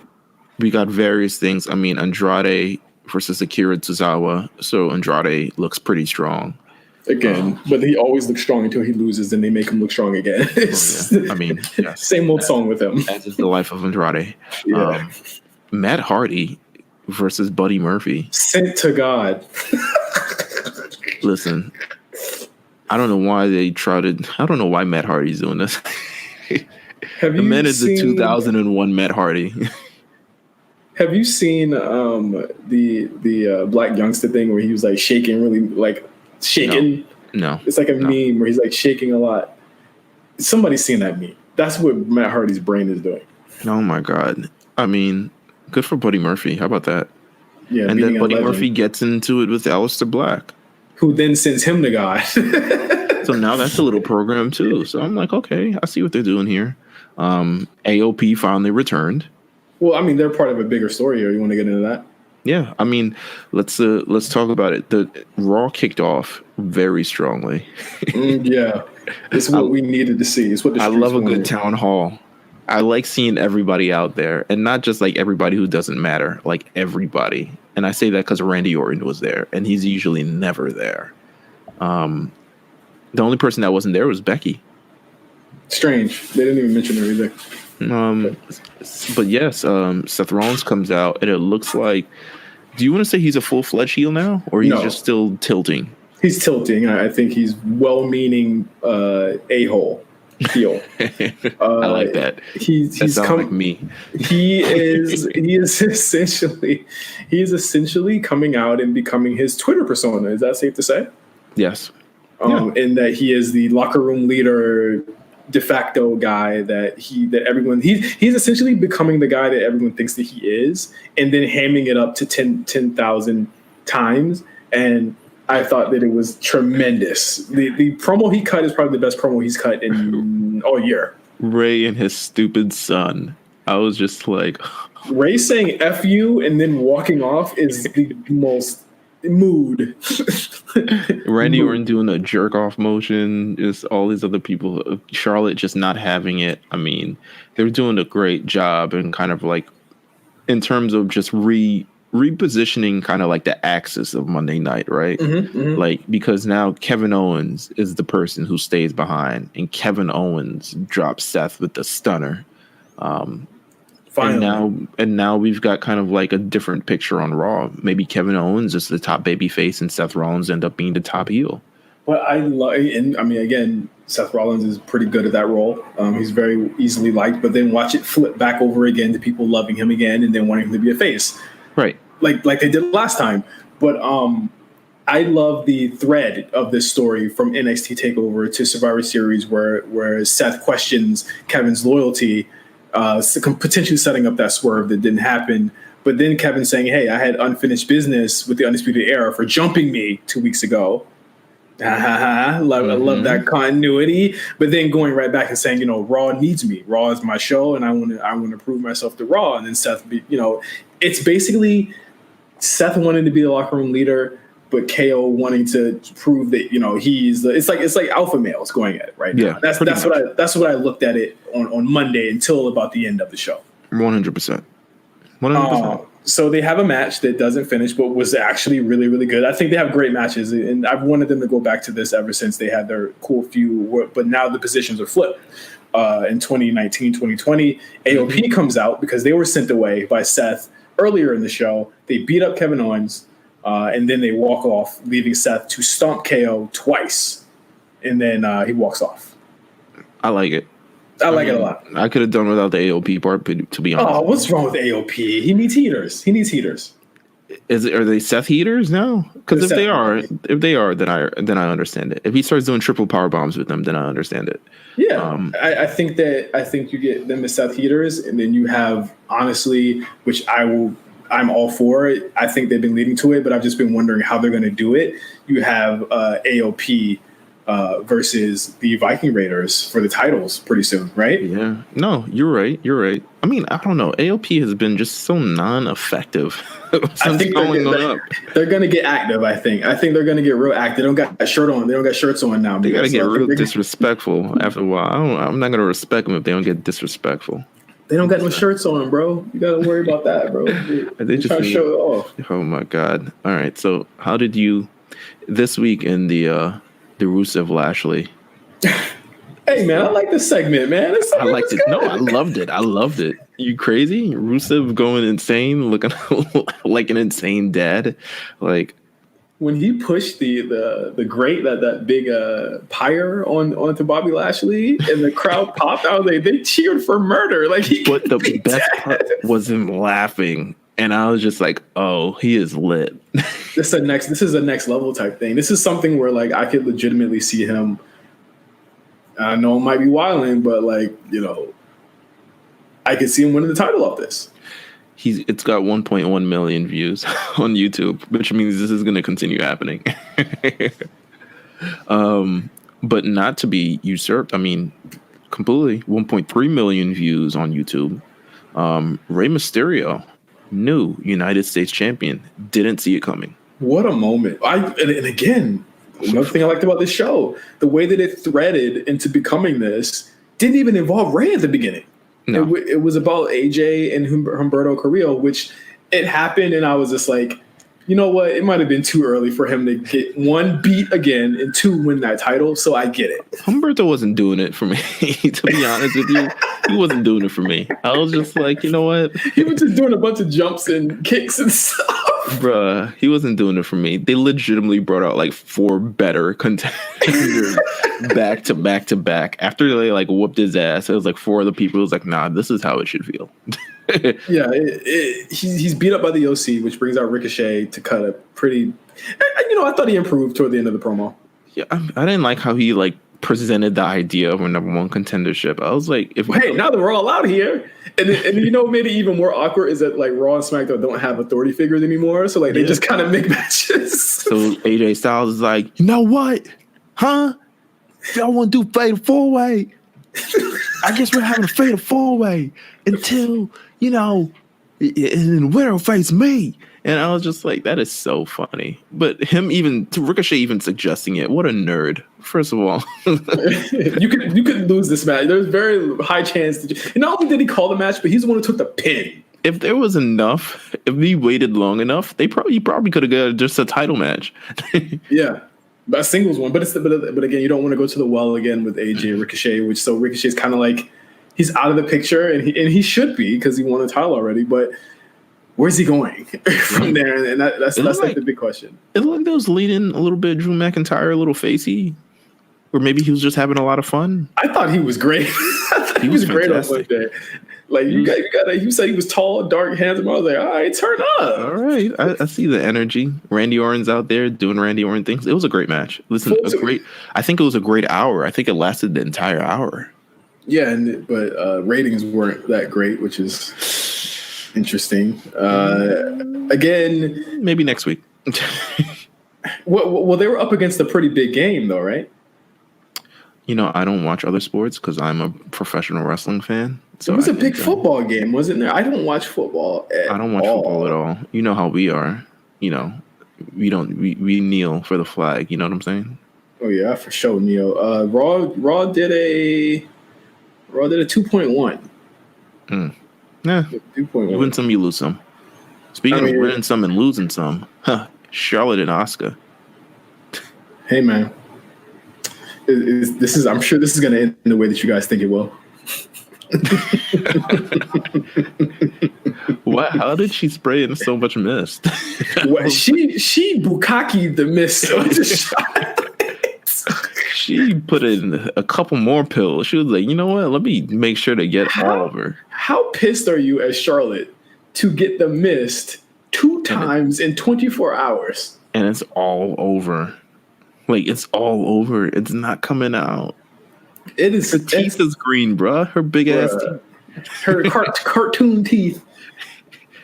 we got various things. I mean, Andrade versus Akira Tozawa. So Andrade looks pretty strong. Again, but he always looks strong until he loses, and they make him look strong again. I mean, yes. Same old song with him. As is the life of Andrade. Yeah. Matt Hardy versus Buddy Murphy. Sent to God. Listen, I don't know why I don't know why Matt Hardy's doing this. The man is the 2001 Matt Hardy. Have you seen the Black Youngster thing where he was like shaking, really like shaking? No. It's like a meme where he's like shaking a lot. Somebody's seen that meme. That's what Matt Hardy's brain is doing. Oh my God. I mean, good for Buddy Murphy. How about that? Yeah, And beating then a Buddy legend, Murphy gets into it with Aleister Black. who then sends him to God. So now that's a little program too. So I'm like, okay, I see what they're doing here. AOP finally returned. Well, I mean, they're part of a bigger story here. You want to get into that? Yeah, I mean, let's talk about it. The Raw kicked off very strongly. Yeah, it's what we needed to see. It's what the I streets love a good wanted. town hall. I like seeing everybody out there, and not just like everybody who doesn't matter, like everybody. And I say that because Randy Orton was there, and he's usually never there. The only person that wasn't there was Becky. Strange. They didn't even mention her either. But yes, Seth Rollins comes out, and it looks like. Do you want to say he's a full-fledged heel now, or he's just still tilting? He's tilting. I think he's well-meaning a-hole heel. I like that. He's like me. He is essentially coming out and becoming his Twitter persona. Is that safe to say? Yes. In that he is the locker room leader, de facto guy that everyone he's essentially becoming the guy that everyone thinks that he is, and then hamming it up to 10,000 times. And I thought that it was tremendous. The promo he cut is probably the best promo he's cut in all year. Ray and his stupid son. I was just like, Ray saying F you and then walking off is the most mood. Randy Orton doing a jerk off motion, just all these other people, Charlotte just not having it. I mean, they're doing a great job, and kind of like in terms of just repositioning kind of like the axis of Monday night, right? Like, because now Kevin Owens is the person who stays behind, and Kevin Owens drops Seth with the stunner. And now we've got kind of like a different picture on Raw. Maybe Kevin Owens is the top babyface, and Seth Rollins end up being the top heel. Well, again, Seth Rollins is pretty good at that role. He's very easily liked, but then watch it flip back over again to people loving him again and then wanting him to be a face. Right. Like they did last time. But I love the thread of this story from NXT TakeOver to Survivor Series where Seth questions Kevin's loyalty, potentially setting up that swerve that didn't happen. But then Kevin saying, hey, I had unfinished business with the Undisputed Era for jumping me 2 weeks ago. I love that continuity. But then going right back and saying, Raw needs me. Raw is my show, and I want to prove myself to Raw. And then Seth, it's basically Seth wanting to be the locker room leader, but KO wanting to prove that he's it's like alpha males going at it right now. Yeah, that's what I looked at it on Monday until about the end of the show. 100%. 100%. So they have a match that doesn't finish, but was actually really, really good. I think they have great matches, and I've wanted them to go back to this ever since they had their cool few. But now the positions are flipped. In 2019, 2020, AOP comes out because they were sent away by Seth earlier in the show. They beat up Kevin Owens, and then they walk off, leaving Seth to stomp KO twice, and then he walks off. I like it. I like it a lot. I could have done without the AOP part, but to be honest. Oh, what's wrong with AOP? He needs heaters. Are they Seth heaters now? Because if they are, then I understand it. If he starts doing triple power bombs with them, then I understand it. Yeah, I think you get them as Seth heaters, and then you have, honestly, which I'm all for it. I think they've been leading to it, but I've just been wondering how they're going to do it. You have AOP versus the Viking Raiders for the titles pretty soon, right? Yeah. No, you're right. I mean, I don't know. AOP has been just so non-effective since they're going to get active, I think. I think they're going to get real active. They don't got a shirt on. They don't got shirts on now. They got to get real disrespectful after a while. I'm not going to respect them if they don't get disrespectful. They don't got no shirts on, bro. You got to worry about that, bro. They just trying to show it off. Oh, my God. All right. So how did you, this week in the Rusev Lashley. Hey man, I like this segment, man. I liked it. No, I loved it. You crazy? Rusev going insane, looking like an insane dad. Like when he pushed the grate, that big pyre onto Bobby Lashley, and the crowd popped out. They cheered for murder. But the best part was him laughing. And I was just like, oh, he is lit. This is a next level type thing. This is something where I could legitimately see him. I know it might be wilding, but I could see him winning the title off this. It's got 1.1 million views on YouTube, which means this is going to continue happening. But not to be usurped. I mean, completely 1.3 million views on YouTube. Rey Mysterio, new United States champion, didn't see it coming. What a moment. And again, another thing I liked about this show, the way that it threaded into becoming this didn't even involve Rey at the beginning. No. It was about AJ and Humberto Carrillo, which it happened, and I was just like, you know what? It might have been too early for him to get one, beat again, and two, win that title, so I get it. Humberto wasn't doing it for me, to be honest with you. He wasn't doing it for me. I was just like, you know what? He was just doing a bunch of jumps and kicks and stuff. Bruh, he wasn't doing it for me. They legitimately brought out like 4 better contenders back to back to back. After they like whooped his ass, it was like 4 other people. It was like, nah, this is how it should feel. Yeah, he's beat up by the OC, which brings out Ricochet to cut a pretty. I thought he improved toward the end of the promo. Yeah, I didn't like how he like presented the idea of a #1 contendership. I was like, hey, now that we're all out here, and what made it even more awkward is that like Raw and SmackDown don't have authority figures anymore, so like they just kind of make matches. So AJ Styles is like, you know what, huh? Y'all want to do Fatal 4-Way? I guess we're having a Fatal 4-Way until and the winner face me. And I was just like, that is so funny. But Ricochet even suggesting it, what a nerd. First of all, you could lose this match. There's very high chance that and not only did he call the match, but he's the one who took the pin. If there was enough, if we waited long enough, he probably could have got just a title match. Yeah. A singles one, but again, you don't want to go to the well again with AJ and Ricochet, so Ricochet's kind of like he's out of the picture, and he should be because he won the title already. But where's he going from there? And that's like the big question. It looked like there was leading a little bit Drew McIntyre, a little facey, or maybe he was just having a lot of fun. I thought he was great. He was great on Monday. Like you said he was tall, dark, handsome. I was like, all right, turn up. All right, I see the energy. Randy Orton's out there doing Randy Orton things. It was a great match. Listen, I think it was a great hour. I think it lasted the entire hour. Yeah, but ratings weren't that great, which is interesting. Again, maybe next week. Well, they were up against a pretty big game, though, right? I don't watch other sports because I'm a professional wrestling fan. So it was a big football game, wasn't there? I don't watch football at all. I don't watch football at all. You know how we are. We kneel for the flag. You know what I'm saying? Oh yeah, for sure, kneel. Raw did a 2.1. Yeah, 2.1. You win some, you lose some. Speaking of winning some and losing some, Charlotte and Asuka. Hey man, I'm sure this is going to end in the way that you guys think it will. What? How did she spray in so much mist? Well, she bukkake the mist. She put in a couple more pills. She was like, you know what? Let me make sure to get all of her. How pissed are you as Charlotte to get the mist 2 times in 24 hours? And it's all over. Like, it's all over. It's not coming out. It is. Her teeth is green, bruh. Her big ass teeth. Her cartoon teeth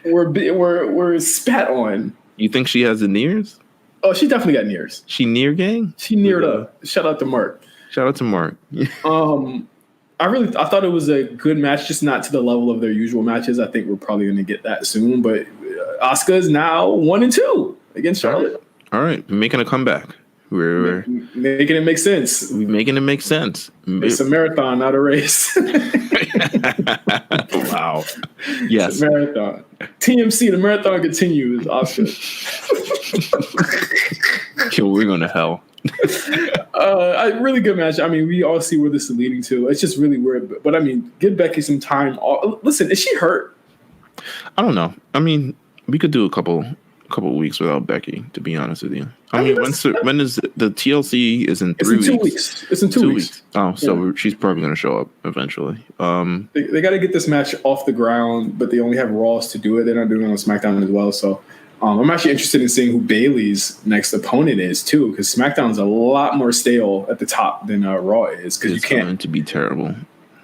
were spat on. You think she has the nears? Oh, she definitely got nears. She near gang? She neared up. Shout out to Mark. Shout out to Mark. I thought it was a good match, just not to the level of their usual matches. I think we're probably going to get that soon. But Asuka is now 1-2 against Charlotte. All right, we're making a comeback. We're making it make sense. We're making it make sense. It's a marathon, not a race. Wow. Yes. It's a marathon. TMC, the marathon continues. Asuka. We're going to hell. A really good match. I mean, we all see where this is leading to. It's just really weird. But I mean, give Becky some time. Listen, is she hurt? I don't know. I mean, we could do a couple weeks without Becky, to be honest with you. I mean, when is the TLC is in 3 weeks? It's in 2 weeks. It's in 2 weeks. Oh, so she's probably going to show up eventually. They got to get this match off the ground, but they only have Raws to do it. They're not doing it on SmackDown as well. So I'm actually interested in seeing who Bayley's next opponent is too, because SmackDown's a lot more stale at the top than Raw is. Because it's going to be terrible.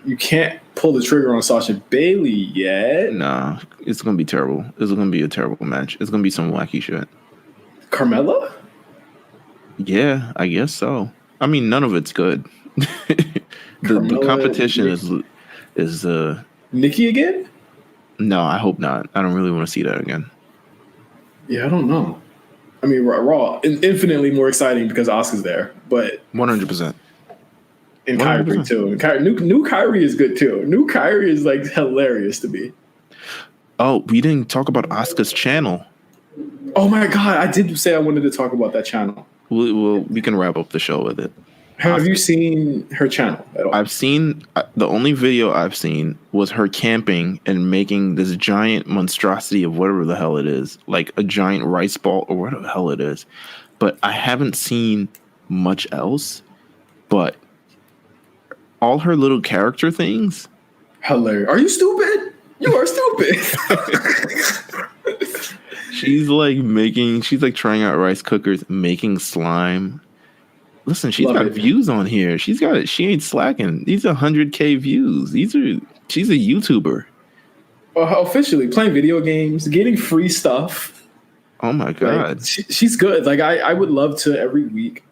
You can't pull the trigger on Sasha Bailey yet. Nah, it's gonna be terrible. It's gonna be a terrible match. It's gonna be some wacky shit. Carmella? Yeah, I guess so. I mean, none of it's good. the competition is Nikki again? No, I hope not. I don't really want to see that again. Yeah, I don't know. I mean, Raw infinitely more exciting because Asuka's there, but 100%. And Kyrie too. New Kyrie is good too. New Kyrie is like hilarious to me. Oh, we didn't talk about Asuka's channel. Oh my god, I did say I wanted to talk about that channel. We can wrap up the show with it. Have you seen her channel at all? I've seen the only video I've seen was her camping and making this giant monstrosity of whatever the hell it is, like a giant rice ball or whatever the hell it is. But I haven't seen much else. But all her little character things, hilarious. Are you stupid? You are stupid. She's like trying out rice cookers, making slime. Listen, she's got views on here. She ain't slacking. These are 100K views. She's a YouTuber. Officially playing video games, getting free stuff. Oh my god, like, she's good. Like I would love to every week.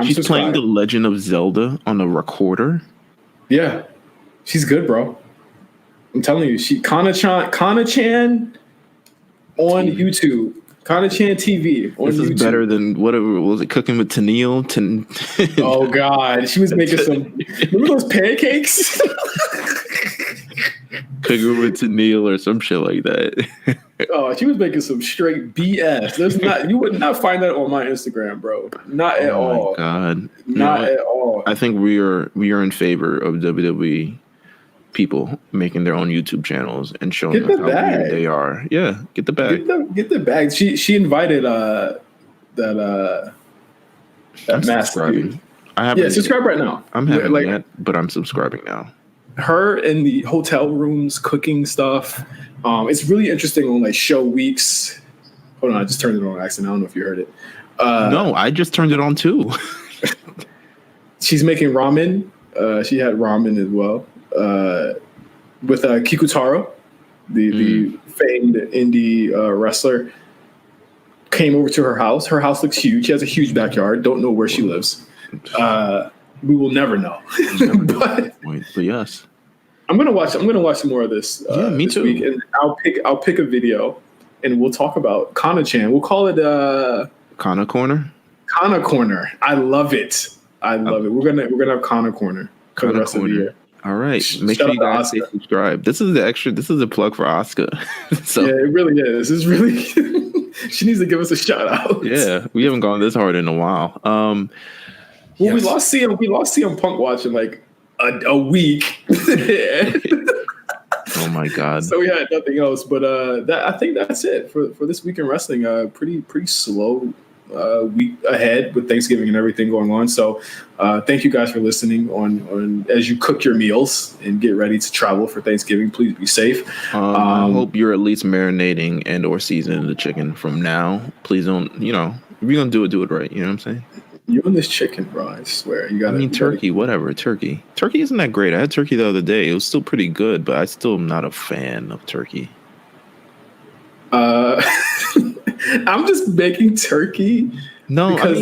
She's playing The Legend of Zelda on a recorder. Yeah, she's good, bro. I'm telling you, Kana-chan on YouTube. Kana-chan TV on YouTube. This is better than whatever was it? Cooking with Tennille. Oh god, she was making some. Remember those pancakes? Cooking with Tennille or some shit like that. Oh, she was making some straight BS. You would not find that on my Instagram, bro. Not at all. Oh my god, not at all. I think we are in favor of WWE people making their own YouTube channels and showing us how weird they are. Yeah, get the bag. Get the bag. She invited that master dude. Subscribe right now. I'm having that, but I'm subscribing now. Her in the hotel rooms cooking stuff. It's really interesting on like show weeks. Hold on, I just turned it on accident. I don't know if you heard it. No, I just turned it on too. She's making ramen. She had ramen as well. With Kikutaro, the famed indie wrestler, came over to her house. Her house looks huge. She has a huge backyard. Don't know where she lives. We will never know. but yes, I'm gonna watch some more of this. Me this too. Week, and I'll pick a video, and we'll talk about Kana-chan. We'll call it Kana Corner. Kana Corner. I love it. I love it. We're gonna have Kana Corner for the rest of the year. All right, make sure you guys subscribe. This is a plug for Asuka. So yeah, it really is. It's really she needs to give us a shout out. Yeah, we haven't gone this hard in a while. Yes. We lost CM Punk watching like a week. Oh my god! So we had nothing else, but I think that's it for this week in wrestling. Pretty slow week ahead with Thanksgiving and everything going on. So thank you guys for listening on as you cook your meals and get ready to travel for Thanksgiving. Please be safe. I hope you're at least marinating and or seasoning the chicken from now. Please don't. If you're gonna do it right. You know what I'm saying? You and this chicken, bro. I swear. You got. Turkey. Whatever. Turkey. Turkey isn't that great. I had turkey the other day. It was still pretty good, but I still am not a fan of turkey. I'm just making turkey. No, I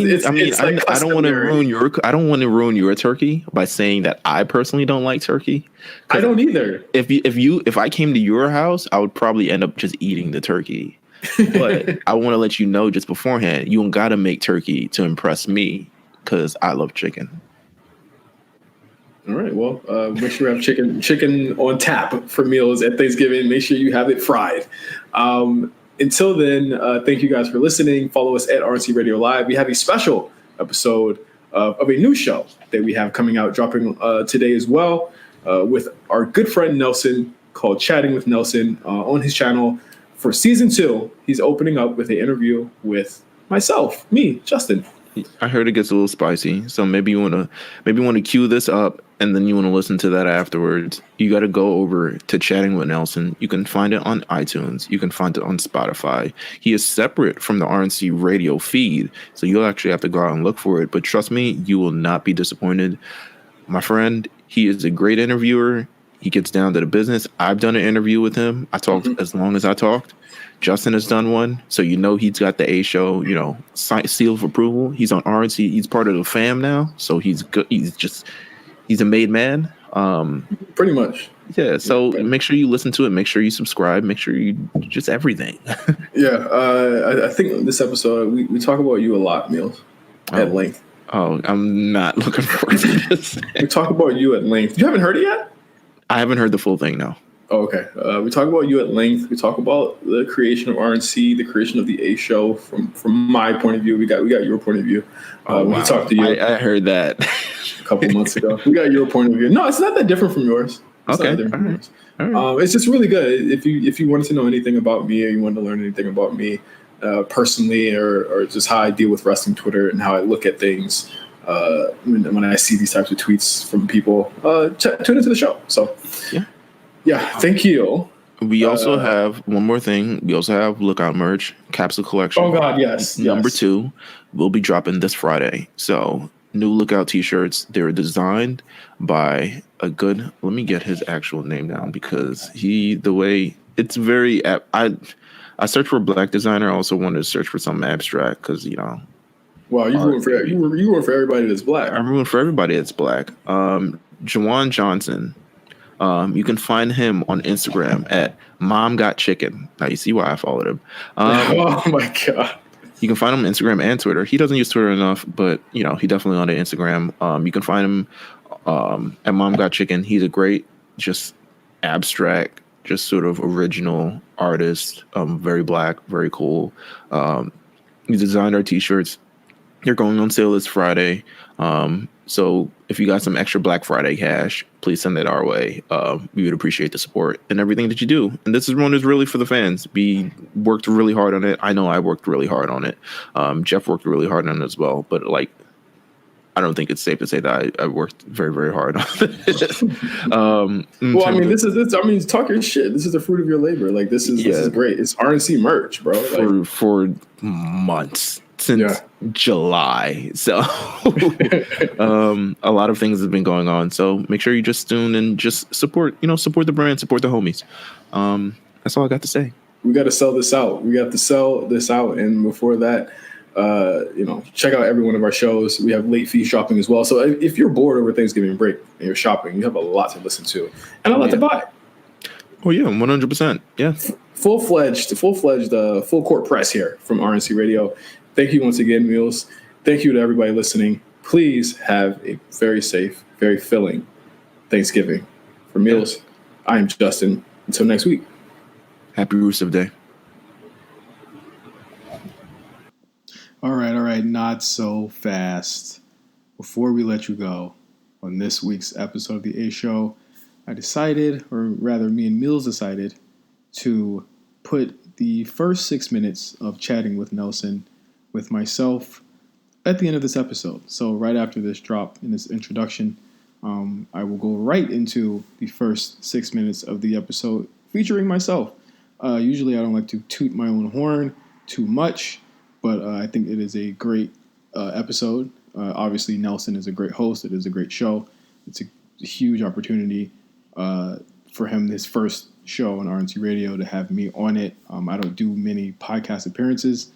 don't want to ruin your turkey by saying that I personally don't like turkey. I don't either. If I came to your house, I would probably end up just eating the turkey. But I want to let you know just beforehand, you don't got to make turkey to impress me because I love chicken. All right. Well, make sure you have chicken on tap for meals at Thanksgiving. Make sure you have it fried. Until then, thank you guys for listening. Follow us at RNC Radio Live. We have a special episode of a new show that we have coming out, dropping today as well, with our good friend Nelson, called Chatting with Nelson on his channel. For season 2, he's opening up with an interview with me, Justin. I heard it gets a little spicy, so maybe you want to cue this up, and then you want to listen to that afterwards. You got to go over to Chatting with Nelson. You can find it on iTunes. You can find it on Spotify. He is separate from the RNC radio feed, so you'll actually have to go out and look for it. But trust me, you will not be disappointed. My friend, he is a great interviewer. He gets down to the business. I've done an interview with him. I talked as long as I talked. Justin has done one, so he's got the A show, seal of approval. He's on RNC. He's part of the fam now, so he's good. He's a made man. Pretty much. Yeah. So make sure you listen to it. Make sure you subscribe. Make sure you just everything. Yeah. I think this episode we talk about you a lot, Meelz, at length. Oh, I'm not looking forward to this. We talk about you at length. You haven't heard it yet? I haven't heard the full thing, no. Oh, okay. We talk about you at length. We talk about the creation of RNC, the creation of the A show from my point of view. We got your point of view. We talked to you. I heard that a couple months ago. We got your point of view. No, it's not that different from yours. It's okay. Not that different from yours. All right. It's just really good. If you wanted to know anything about me, or you wanted to learn anything about me personally, or just how I deal with wrestling Twitter and how I look at things when I see these types of tweets from people, tune into the show. So yeah, thank you. We also have one more thing. We also have Lookout merch, capsule collection. Oh God, yes. Number 2 will be dropping this Friday. So new Lookout t-shirts. They're designed by a good. Let me get his actual name down because it's very. I searched for a black designer. I also wanted to search for something abstract because Wow, you ruined for everybody that's black. I ruined for everybody that's black. Jawan Johnson. You can find him on Instagram at Mom Got Chicken. Now you see why I followed him. Oh my God. You can find him on Instagram and Twitter. He doesn't use Twitter enough, but he definitely on the Instagram. You can find him at Mom Got Chicken. He's a great, just abstract, just sort of original artist. Very black, very cool. He designed our t-shirts. They're going on sale this Friday. So if you got some extra Black Friday cash, please send it our way. We would appreciate the support and everything that you do. And this one is really for the fans. We worked really hard on it. I know I worked really hard on it. Jeff worked really hard on it as well. But I don't think it's safe to say that I worked very, very hard on it. Talk your shit. This is the fruit of your labor. This is great. It's RNC merch, bro. For months. Since July. So a lot of things have been going on. So make sure you just tune and just support the brand, support the homies. That's all I got to say. We got to sell this out. And before that, check out every one of our shows. We have late fee shopping as well. So if you're bored over Thanksgiving break and you're shopping, you have a lot to listen to and a lot to buy. Oh yeah, 100%. Yeah. Full-fledged, full court press here from RNC Radio. Thank you once again, Meelz. Thank you to everybody listening. Please have a very safe, very filling Thanksgiving. For Meelz, I am Justin. Until next week. Happy Rusev Day. All right. Not so fast. Before we let you go, on this week's episode of the A Show, I decided, or rather me and Meelz decided, to put the first 6 minutes of chatting with Nelson with myself at the end of this episode. So right after this drop in this introduction, I will go right into the first 6 minutes of the episode featuring myself. Usually I don't like to toot my own horn too much, but I think it is a great episode. Obviously Nelson is a great host. It is a great show. It's a huge opportunity for him, his first show on RNC Radio, to have me on it. I don't do many podcast appearances.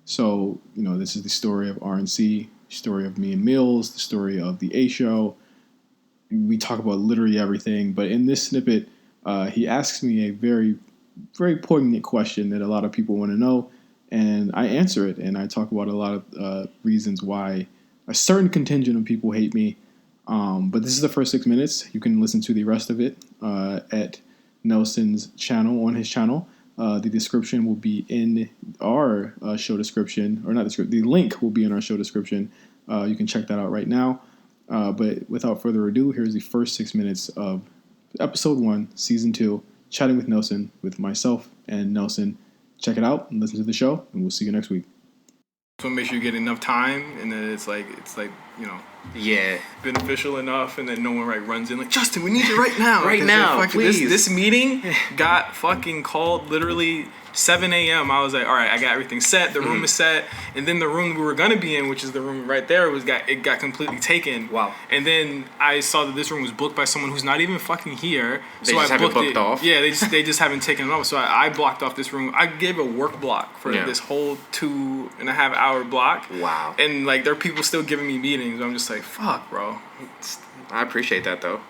So, this is the story of RNC, story of me and Meelz, the story of the A Show. We talk about literally everything. But in this snippet, he asks me a very, very poignant question that a lot of people want to know. And I answer it. And I talk about a lot of reasons why a certain contingent of people hate me. But this is the first 6 minutes. You can listen to the rest of it at Nelson's channel, on his channel. The description will be in our show description, or not description. The link will be in our show description. You can check that out right now. But without further ado, here's the first 6 minutes of episode 1, season 2, chatting with Nelson, with myself and Nelson. Check it out and listen to the show, and we'll see you next week. So make sure you get enough time, and then it's like beneficial enough, and then no one runs in Justin, we need you right now. Right now, please. This meeting got fucking called literally 7 a.m. I was like, all right, I got everything set. The room is set, and then the room we were gonna be in, which is the room right there, got completely taken. Wow. And then I saw that this room was booked by someone who's not even fucking here. They so just I have it booked booked off? Yeah, they just haven't taken it off. So I blocked off this room. I gave a work block for this whole 2.5 hour block. Wow. And like there are people still giving me meetings. I'm just like, fuck, bro. I appreciate that though.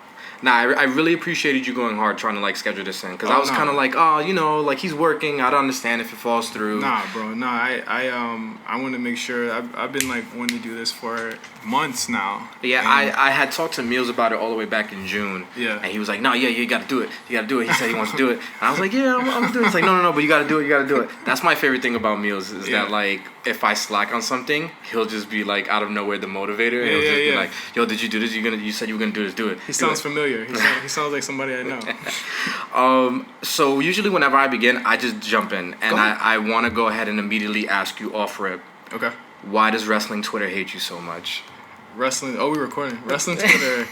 Nah, I really appreciated you going hard trying to like schedule this in because I was no. kind of like, oh, you know, like he's working. I don't understand if it falls through. Nah, bro. Nah, I want to make sure. I've been like wanting to do this for months now. Yeah, And I had talked to Meelz about it all the way back in June. Yeah. And he was like, no, yeah, you got to do it. You got to do it. He said he wants to do it. And I was like, yeah, I'm doing it. It's like, no, but you got to do it. You got to do it. That's my favorite thing about Meelz is that like if I slack on something, he'll just be like out of nowhere the motivator. And he'll just be like, yo, did you do this? You said you were gonna do this. Do it. He sounds familiar. He sounds like somebody I know. So usually whenever I begin, I just jump in, and I want to go ahead and immediately ask you off rip. Okay. Why does wrestling Twitter hate you so much? Wrestling. Oh, we're recording. Wrestling Twitter.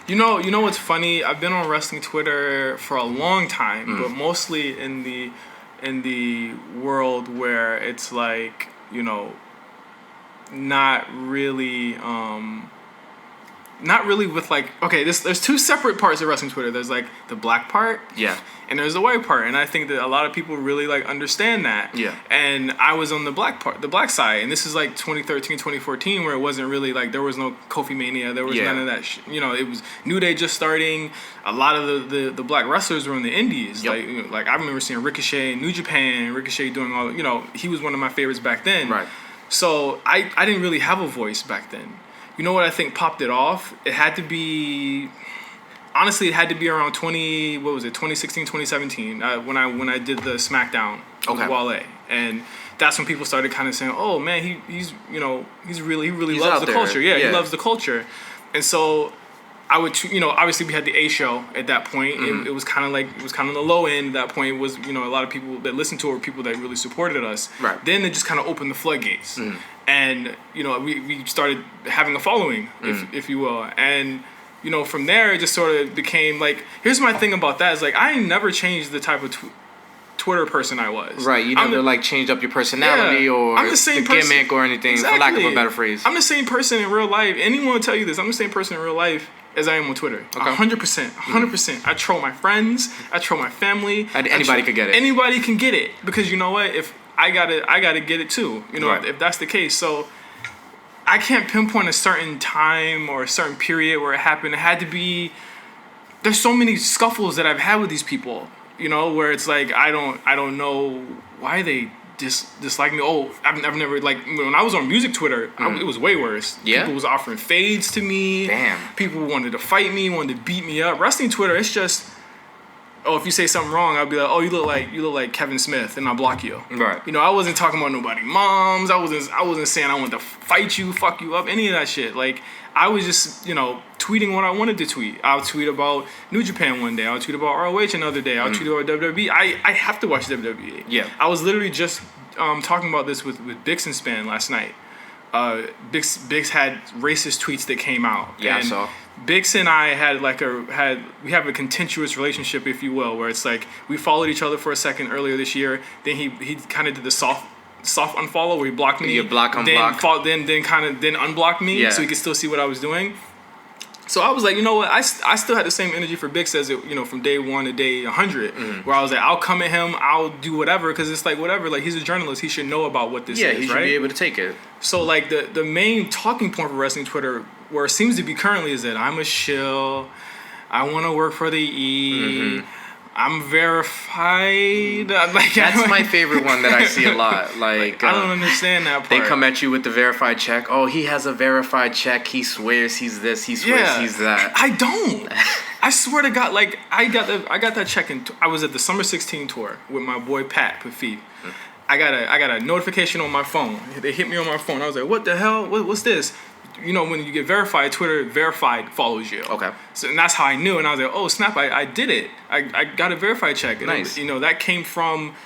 You know what's funny? I've been on wrestling Twitter for a long time, but mostly in the world where it's like, you know, not really with like, okay, there's two separate parts of wrestling Twitter. There's like the black part, Yeah. and there's the white part, and I think that a lot of people really like understand that. Yeah. And I was on the black part, the black side, and this is like 2013, 2014, where it wasn't really like there was no Kofi Mania, there was none of that. You know, it was New Day just starting. A lot of the black wrestlers were in the Indies. Yep. Like, you know, like I remember seeing Ricochet in New Japan. Ricochet doing all. You know, he was one of my favorites back then. Right. So I didn't really have a voice back then. You know what I think popped it off? It had to be, honestly, it had to be around 2016, 2017, when I did the SmackDown with Wale. And that's when people started kind of saying, oh man, he really loves the culture. Yeah, he loves the culture. And so I would, you know, obviously we had the A show at that point. It was kind of on the low end at that point. It was, you know, a lot of people that listened to it were people that really supported us. Right. Then it just kind of opened the floodgates. And, you know, we started having a following, if you will. And, you know, from there, it just sort of became like, here's my thing about that is like, I never changed the type of Twitter person I was. Right, you never like changed up your personality or I'm the same person. Gimmick or anything, for lack of a better phrase. I'm the same person in real life. Anyone will tell you this. I'm the same person in real life as I am on Twitter. 100%. I troll my friends. I troll my family. Anybody could get it. Anybody can get it because you know what? If I gotta get it too. You know, if that's the case. So I can't pinpoint a certain time or a certain period where it happened. It had to be. There's so many scuffles that I've had with these people. You know, where it's like I don't know why they dislike me. Oh, I've never like when I was on music Twitter, it was way worse. Yeah, people was offering fades to me. Damn, people wanted to fight me, wanted to beat me up. Wrestling Twitter, it's just, oh, if you say something wrong, I'll be like, oh, you look like Kevin Smith, and I'll block you. Right. You know, I wasn't talking about nobody moms. I wasn't saying I wanted to fight you, fuck you up, any of that shit. Like I was just, you know, tweeting what I wanted to tweet. I'll tweet about New Japan one day. I'll tweet about ROH another day. I'll tweet about WWE. I have to watch WWE. Yeah. I was literally just talking about this with Bix and Span last night. Bix had racist tweets that came out. Yeah, and I saw. Bix and I we have a contentious relationship, if you will, where it's like we followed each other for a second earlier this year. Then he kind of did the soft unfollow where he blocked me. You block, unblock. Then unblocked me so he could still see what I was doing. So I was like, you know what? I still had the same energy for Bix as it, you know, from day 1 to day 100, where I was like, I'll come at him, I'll do whatever, because it's like whatever. Like he's a journalist, he should know about what this is, right? Yeah, he should be able to take it. So like the main talking point for wrestling Twitter, where it seems to be currently, is that I'm a shill, I want to work for the E. I'm verified. Like that's my favorite one that I see a lot. Like I don't understand that part. They come at you with the verified check. Oh, he has a verified check. He swears he's this. He swears he's that. I don't. I swear to God, like I got that check in. I was at the Summer 16 tour with my boy Pat Pafif. I got a notification on my phone. They hit me on my phone. I was like, what the hell? What's this? You know, when you get verified, Twitter verified follows you. Okay. So and that's how I knew, and I was like, oh snap, I did it. I got a verified check. And nice. You know, that came from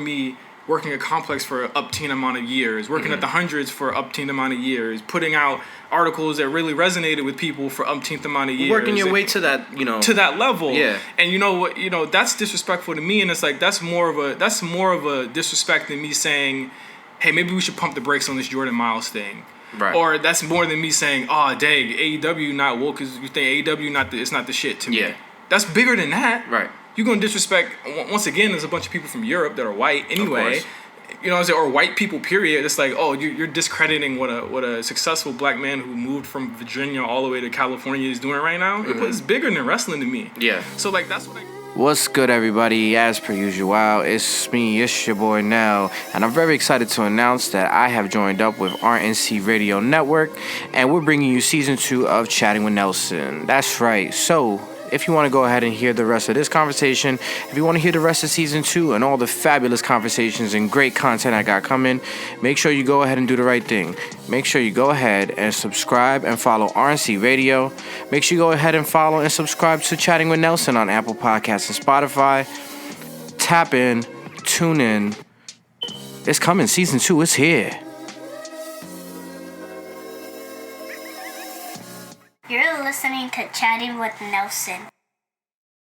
me working a complex for an upteen amount of years, working at the hundreds for an upteen amount of years, putting out articles that really resonated with people for umpteenth amount of years. Working your way to that, to that level. Yeah. And you know what, that's disrespectful to me, and it's like that's more of a disrespect than me saying, hey, maybe we should pump the brakes on this Jordan Miles thing. Right. Or that's more than me saying, oh, dang, AEW not woke because you think AEW it's not the shit to me. Yeah. That's bigger than that. Right. You're going to disrespect, once again, there's a bunch of people from Europe that are white anyway. You know what I'm saying? Or white people, period. It's like, oh, you're discrediting what a successful black man who moved from Virginia all the way to California is doing right now. It's bigger than wrestling to me. Yeah. So, like, that's what I... What's good, everybody? As per usual, it's me, it's your boy Nell, and I'm very excited to announce that I have joined up with RNC Radio Network, and we're bringing you season 2 of Chatting with Nelson. That's right. So, if you want to go ahead and hear the rest of this conversation, if you want to hear the rest of season 2 and all the fabulous conversations and great content I got coming, make sure you go ahead and do the right thing. Make sure you go ahead and subscribe and follow RNC Radio. Make sure you go ahead and follow and subscribe to Chatting with Nelson on Apple Podcasts and Spotify. Tap in, tune in. It's coming. Season 2 is here. You're listening to Chatting with Nelson.